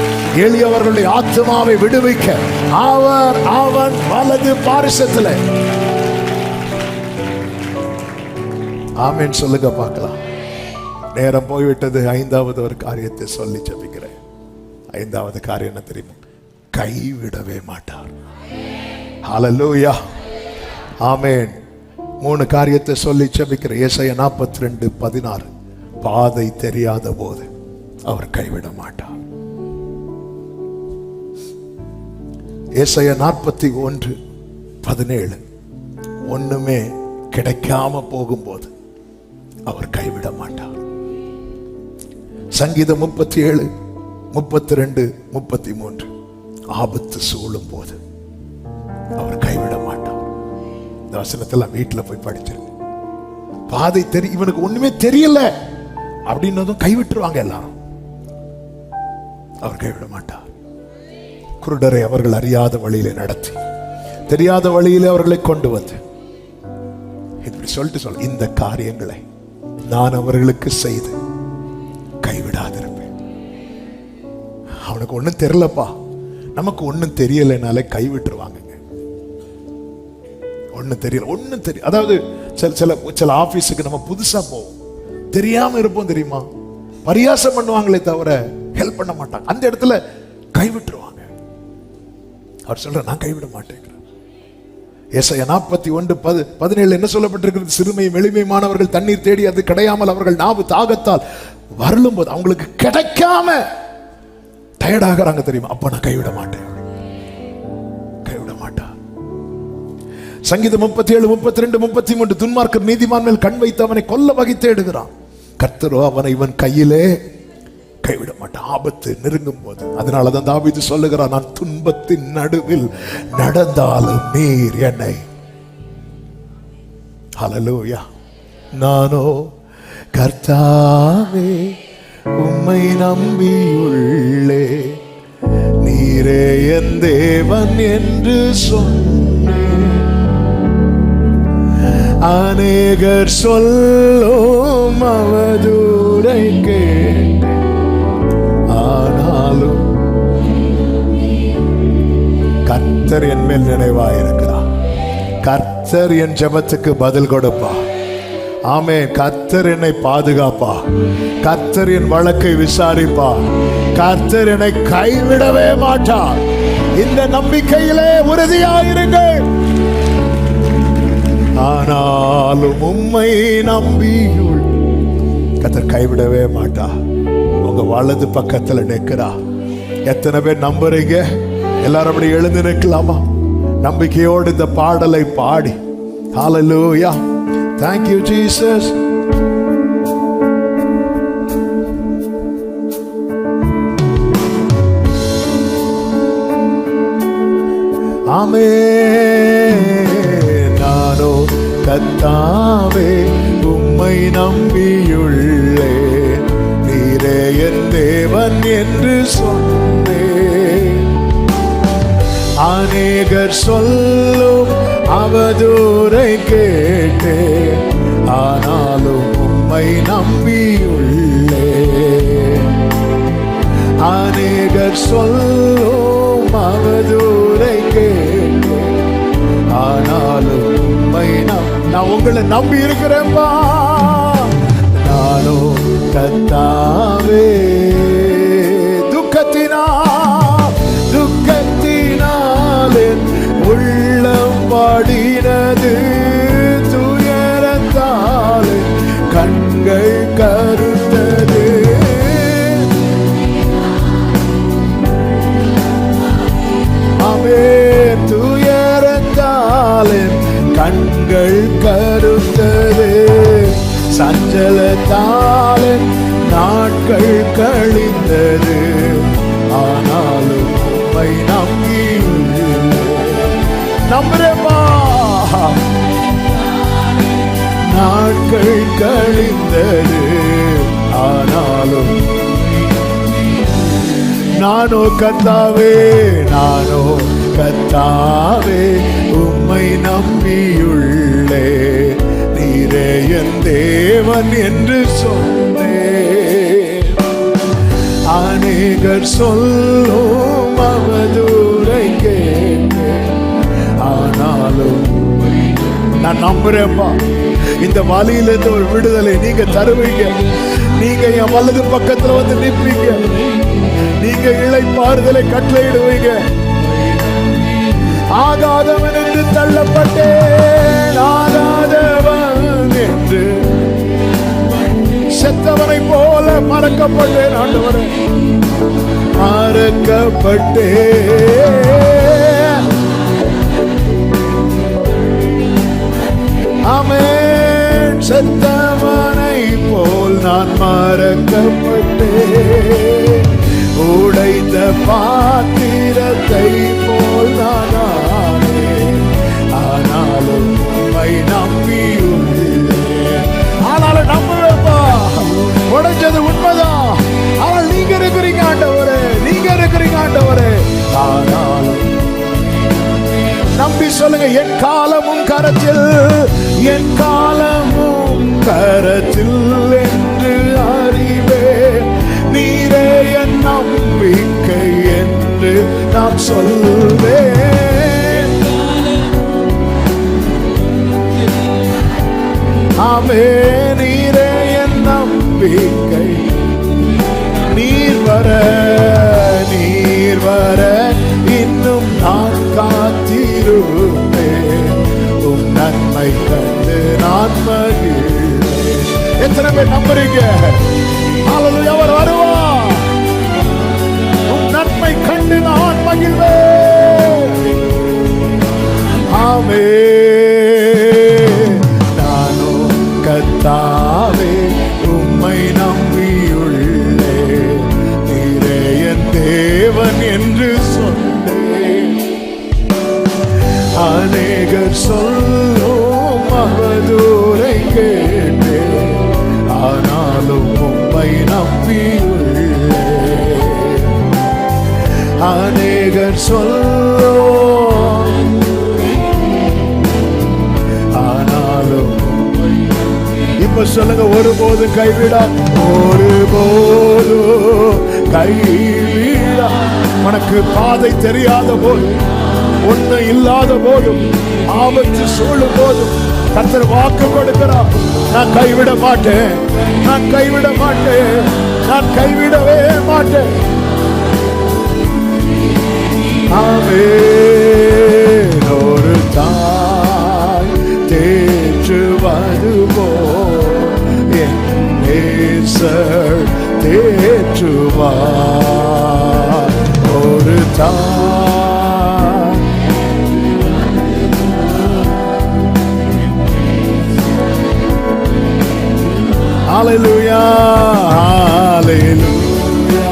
எளியவர்களுடைய ஆத்மாவை விடுவிக்க அவன் வலது பாரிசத்துல. ஆமென் சொல்லுங்க பார்க்கலாம். நேரம் போய்விட்டது. 5வது ஒரு காரியத்தை சொல்லி ஜெபிக்கிறேன். 5வது காரியம் என்ன தெரியுமா? கைவிடவே மாட்டார். ஹல்லேலூயா. ஆமென். 3 காரியத்தை சொல்லி ஜெபிக்கிறேன். ஏசாயா 42:16. பாதை தெரியாத போது அவர் கைவிட மாட்டார். ஏசாயா 41:17. ஒண்ணுமே கிடைக்காம போகும்போது அவர் கைவிட மாட்டார். சங்கீதம் 37:32-33. ஆபத்து சூழும் போது அவர் கைவிட மாட்டார். இந்த வசனத்தெல்லாம் வீட்டுல போய் படிச்சிருக்கு. பாதை இவனுக்கு ஒண்ணுமே தெரியல அப்படின்னதும் கைவிட்டுருவாங்க எல்லாரும். அவர் கைவிட மாட்டார். குருடரை அவர்கள் அறியாத வழியிலே நடத்தி, தெரியாத வழியிலே அவர்களை கொண்டு வந்து இப்படி சொல்லிட்டு இந்த காரியங்களை நான் அவர்களுக்கு செய்து கைவிடாதிருப்பேன். அவனுக்கு ஒண்ணும் தெரியலப்பா, நமக்கு ஒண்ணும் தெரியலைனாலே கைவிட்டுருவாங்க. ஒண்ணும் தெரியல. அதாவது சில ஆபீஸுக்கு நம்ம புதுசா போவோம், தெரியாம இருப்போம். தெரியுமா? பரியாசம் பண்ணுவாங்களே தவிர ஹெல்ப் பண்ண மாட்டாங்க. அந்த இடத்துல கைவிட்டுருவாங்க. அவர் சொல்ற, நான் கைவிட மாட்டேன். ஏசாயா 41:17 என்ன சொல்லப்பட்டிருக்கிறது? சிறுமையும் எளிமையுமானவர்கள் தண்ணீர் தேடி அது கிடையாமல் அவர்கள் நாவு தாகத்தால் வருளும் போது அவங்களுக்கு கிடைக்காம டயர்டாகிறாங்க. தெரியுமா? அப்ப நான் கைவிட மாட்டேன். கைவிட மாட்டான். சங்கீதம் 37:32-33. துன்மார்க்கர் நீதிமான் மேல் கண் வைத்து அவனை கொல்ல வகை தேடுகிறான். கர்த்தரோ அவனை இவன் கையிலே கைவிட மாட்டான். ஆபத்து நெருங்கும் போது. அதனாலதான் தாவீது சொல்லுகிறான், நான் துன்பத்தின் நடுவில் நடந்தாலும் நீர் என்னை. ஹல்லேலூயா. நானோ கர்த்தாவே உம்மை நம்பியுள்ளே, நீரே என் தேவன் என்று சொன்னேன். அநேகர் சொல்லும் அவதூறை கேட்டேன், ஆனாலும் கர்த்தர் என் மேல் நினைவாயிருக்கிறார். கர்த்தர் என் ஜெபத்துக்கு பதில் கொடுப்பா. ஆமென். கர்த்தர் என்னை பாதுகாப்பா. கர்த்தர் என் வழக்கை விசாரிப்பா. கர்த்தர் என்னை கைவிடவே மாட்டார். இந்த நம்பிக்கையிலே உறுதியாயிருங்கள். ஆனாலும் உம்மை நம்பியுள் கர்த்தர் கைவிடவே மாட்டா. உங்க வலது பக்கத்துல நிற்கிறா. எத்தனை பேர் நம்புறீங்க? எல்லாரும் அப்படி எழுந்து நிற்கலாமா? நம்பிக்கையோடு இந்த பாடலை பாடி. ஹல்லேலூயா. Thank you, Jesus. ஆமென். நானோ கர்த்தாவே உம்மை நம்பியுள்ளே, நீரே என் தேவன் என்று சொன்னேன். அநேகர் சொல்லும் அவதூரை கேட்டேன், ஆனாலும் உம்மை நம்பியுள்ளே. அநேகர் சொல்லும் அவதூரை கேட்டேன், ஆனாலும் உம்மை நான் உங்களை நம்பி இருக்கிறேன்பா. நானோ கர்த்தாவே துக்கத்தினால் என் உள்ளம் பாடினது, துயரத்தால் கண்கள் கருத்தது. ஆமென். துயரத்தால் கண்கள் கருத்தது, சஞ்சலத்தால் நாட்கள் கழிந்தது, ஆனாலும் உம்மை நம்புறேப்பா. நாட்கள் கழிந்தது, ஆனாலும் நானோ கர்த்தாவே, நானோ கர்த்தாவே உம்மை நம்பியுள்ளே, நீரே என் தேவன் என்று சொன்னேன். அநேகர் சொல்லும் அவதூரை கேட்டேன், ஆனாலும் நான் நம்புறேன்ப்பா. இந்த வழியிலிருந்து ஒரு விடுதலை நீங்க தருவீங்க. நீங்க என் வலது பக்கத்துல வந்து நிற்பீங்க. நீங்க இளைப்பாறுதலை கட்டளையிடுவீங்க. ஆகாதவன் என்று தள்ளப்பட்டேன், ஆகாதவன் என்று செத்தவனை போல மறக்கப்பட்டேன். ஆண்டவரே, மறக்கப்பட்டேன். ஆமென். செத்தவனை போல் நான் மறக்கப்பட்டேன், உடைந்த பாத்திரத்தை போல் நான் ஆனேன், ஆனாலும் உம்மை நம்பியுள்ளேன். ஆனாலும் நம்புவேப்பா. உடைஞ்சது உண்மைதான், ஆனால் நீங்க இருக்கிறீங்க ஆண்டவரே, நீங்க இருக்கிறீங்க ஆண்டவரே. ஆனாலும் நம்பி சொல்லுங்க, என் காலமும் கரத்தில், என் காலமும் கரத்தில் என்று அறிவே, நீரே என் நம்பிக்கை என்று நான் சொல்வேன். ஆமென். நீரே என் நம்பிக்கை. நீர் வர இன்னும் நான் காத்திருப்பேன், உம் நன்மை கண்டு நான் மகிழ்வேன். எத்தனை பேர் நம்புறீங்க? ஹல்லேலூயா. அவர் வருவார், உம் நன்மை கண்டு நான் மகிழ்வேன். ஆமென். நானோ கர்த்தாவே உம்மை நம்பியுள்ளே, நீரே என் தேவன் என்று சொன்னேன். அநேகர் சொல்லும் அவதூரை கேட்டேன், ஆனாலும் உம்மை நம்பியுள்ளே. அநேகர் சொல்லும், ஆனாலும் இப்ப சொல்லுங்க, ஒருபோது கைவிடா, ஒருபோது கைவிடா. உனக்கு பாதை தெரியாத போது, ஒண்ணு இல்லாத போதும், ஆபத்து சூழும் போதும் கர்த்தர் வாக்கு கொடுக்கிறார். நான் கைவிட மாட்டேன், நான் கைவிட மாட்டேன், நான் கைவிடவே மாட்டேன். ஆமென். ஒரு தாய் தேற்றுவது போல் என் நேசர் தேற்றுவார். ஒரு தாய் ஹல்லேலூயா, ஹல்லேலூயா.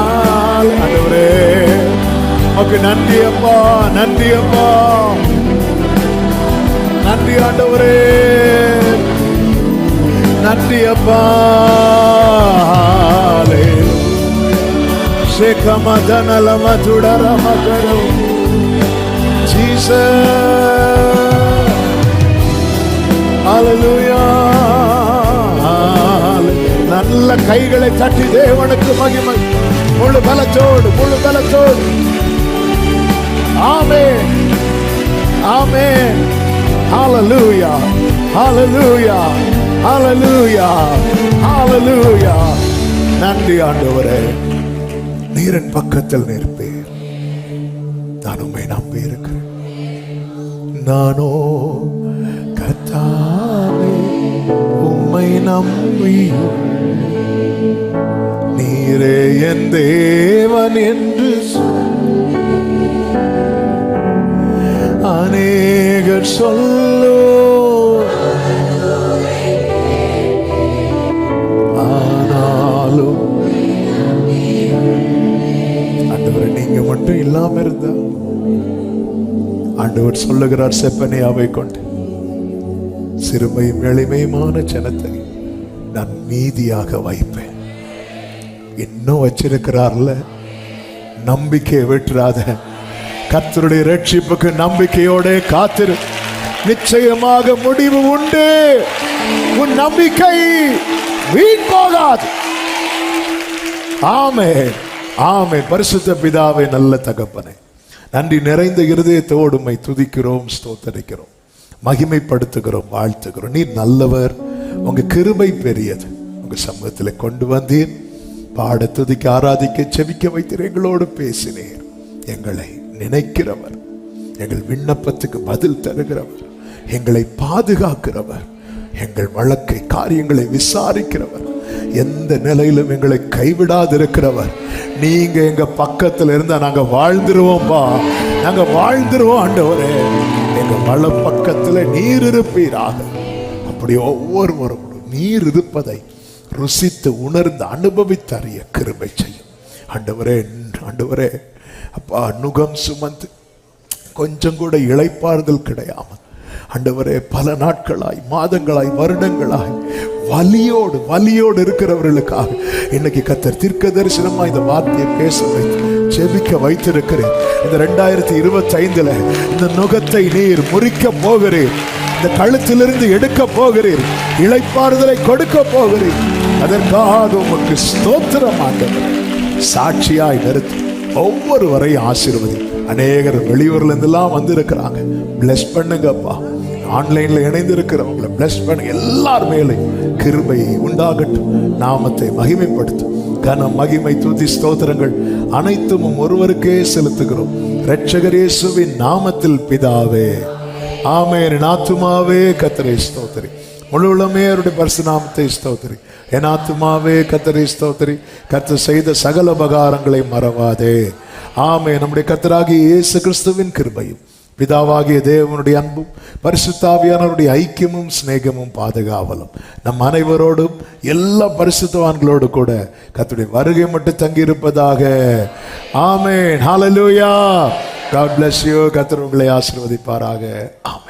ஆண்டவரே, உமக்கு நன்றி அப்பா, நன்றி அப்பா, நன்றி ஆண்டவரே, நன்றி அப்பா. நல்ல கைகளை தட்டி தேவனுக்கு மகிமை. முழு பலத்தோடு, முழு பலத்தோடு. ஆமென், ஆமென். ஹல்லேலூயா, ஹல்லேலூயா, ஹல்லேலூயா, ஹல்லேலூயா. நன்றி ஆண்டவரே, நீரின் பக்கத்தில் நிற்பேன். நான் உம்மை நம்பி இருக்கிறேன். நானோ கர்த்தாவே உம்மை நம்பி, நீரே என் தேவன் என்று அநேகர் சொல்லோ, ஆனாலும் ஆண்டவர் நீங்க மட்டும் இல்லாம இருந்தா, ஆண்டவர் சொல்லுகிறார் செப்பனியாவை கொண்டு, சிறுமையும் எளிமையுமான ஜனத்தை நான் மீதியாக வைப்பேன். இன்னும் வச்சிருக்கிறார்ல, நம்பிக்கையை விட்டுறாத. கர்த்தருடைய ரட்சிப்புக்கு நம்பிக்கையோட காத்திரு. நிச்சயமாக முடிவு உண்டு. உன் நம்பிக்கை வீண் போகாது. ஆமென், ஆமென். பரிசுத்த பிதாவே, நல்ல தகப்பனே, நன்றி நிறைந்த இருதயத்தோடு உம்மை துதிக்கிறோம், ஸ்தோத்தரிக்கிறோம், மகிமைப்படுத்துகிறோம், வாழ்த்துகிறோம். நீர் நல்லவர், உங்க கிருபை பெரியது. உங்க சமூகத்தில் கொண்டு வந்தீர், பாட, துதிக்க, ஆராதிக்க, செபிக்க வைத்தீர். எங்களோடு பேசினீர். எங்களை நினைக்கிறவர், எங்கள் விண்ணப்பத்துக்கு பதில் தருகிறவர், எங்களை பாதுகாக்கிறவர், எங்கள் வழக்கை காரியங்களை விசாரிக்கிறவர், எந்த நிலையிலும் எங்களை கைவிடாதிருக்கிறவர். நீங்க எங்க பக்கத்துல இருந்தா நாங்க வாழ்ந்துருவோம்பா, நாங்க வாழ்ந்துருவோம் ஆண்டவரே. எங்க வள பக்கத்துல நீர் இருப்பீராக. அப்படி ஒவ்வொருவரும் நீர் இருப்பதை ருசித்து உணர்ந்து அனுபவித்து அறிய கிருபை செய்யும் ஆண்டவரே. ஆண்டவரே அப்பா, நுகம் சுமந்து கொஞ்சம் கூட இளைப்பாறுதல் கிடையாமல் ஆண்டவரே, பல நாட்களாய், மாதங்களாய், வருடங்களாய் வலியோடு இருக்கிறவர்களுக்காக இன்னைக்கு கர்த்தர் தீர்க்க தரிசனமா இந்த வார்த்தையை பேச வைத்து ஜெபிக்க வைத்திருக்கிறேன். இந்த 2025 இந்த நுகத்தை நீர் முறிக்க போகிறீர். இந்த கழுத்திலிருந்து எடுக்க போகிறீர். இளைப்பாறுதலை கொடுக்க போகிறீர். அதற்காக உமக்கு ஸ்தோத்திரம் ஆண்டவரே. சாட்சியாய் நிறுத்தி ஒவ்வொருவரையும் ஆசீர்வதி. அநேகர் வெளியூர்ல இருந்தெல்லாம் வந்திருக்கிறாங்க. பிளஸ் பண்ணுங்கப்பா. ஆன்லைன்ல இணைந்து இருக்கிறவங்களை பிளஸ் பண்ணுங்க. எல்லார் மேலையும் கிருபை உண்டாகட்டும். நாமத்தை மகிமைப்படுத்தும். கன, மகிமை, துதி, ஸ்தோத்திரங்கள் அனைத்தும் ஒருவருக்கே செலுத்துகிறோம். இரட்சகர் இயேசுவின் நாமத்தில் பிதாவே, ஆமென். என் ஆத்துமாவே கர்த்தரை ஸ்தோத்திரி, முழு உள்ளமே அவருடைய பரிசு நாமத்தை ஸ்தோத்திரி. என் ஆத்துமாவே கர்த்தரை ஸ்தோத்திரி, கர்த்தர் செய்த சகல உபகாரங்களை மறவாதே. ஆமென். நம்முடைய கர்த்தராகிய இயேசு கிறிஸ்துவின் கிருபையும், பிதாவாகிய தேவனுடைய அன்பும், பரிசுத்தாவியானவருடைய ஐக்கியமும், சிநேகமும், பாதுகாவலும் நம் அனைவரோடும், எல்லா பரிசுத்தவான்களோடு கூட கர்த்தருடைய வருகை மட்டும் தங்கியிருப்பதாக. ஆமென். ஹல்லேலூயா. God bless you. கர்த்தர் உங்களை ஆசீர்வதிப்பாராக. ஆமென்.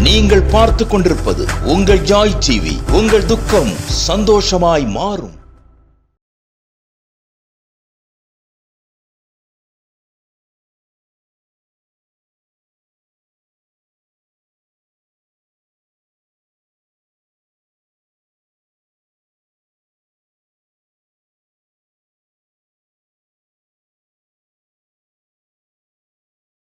நீங்கள் பார்த்து கொண்டிருப்பது உங்கள் ஜாய் டிவி. உங்கள் துக்கம் சந்தோஷமாய் மாறும்.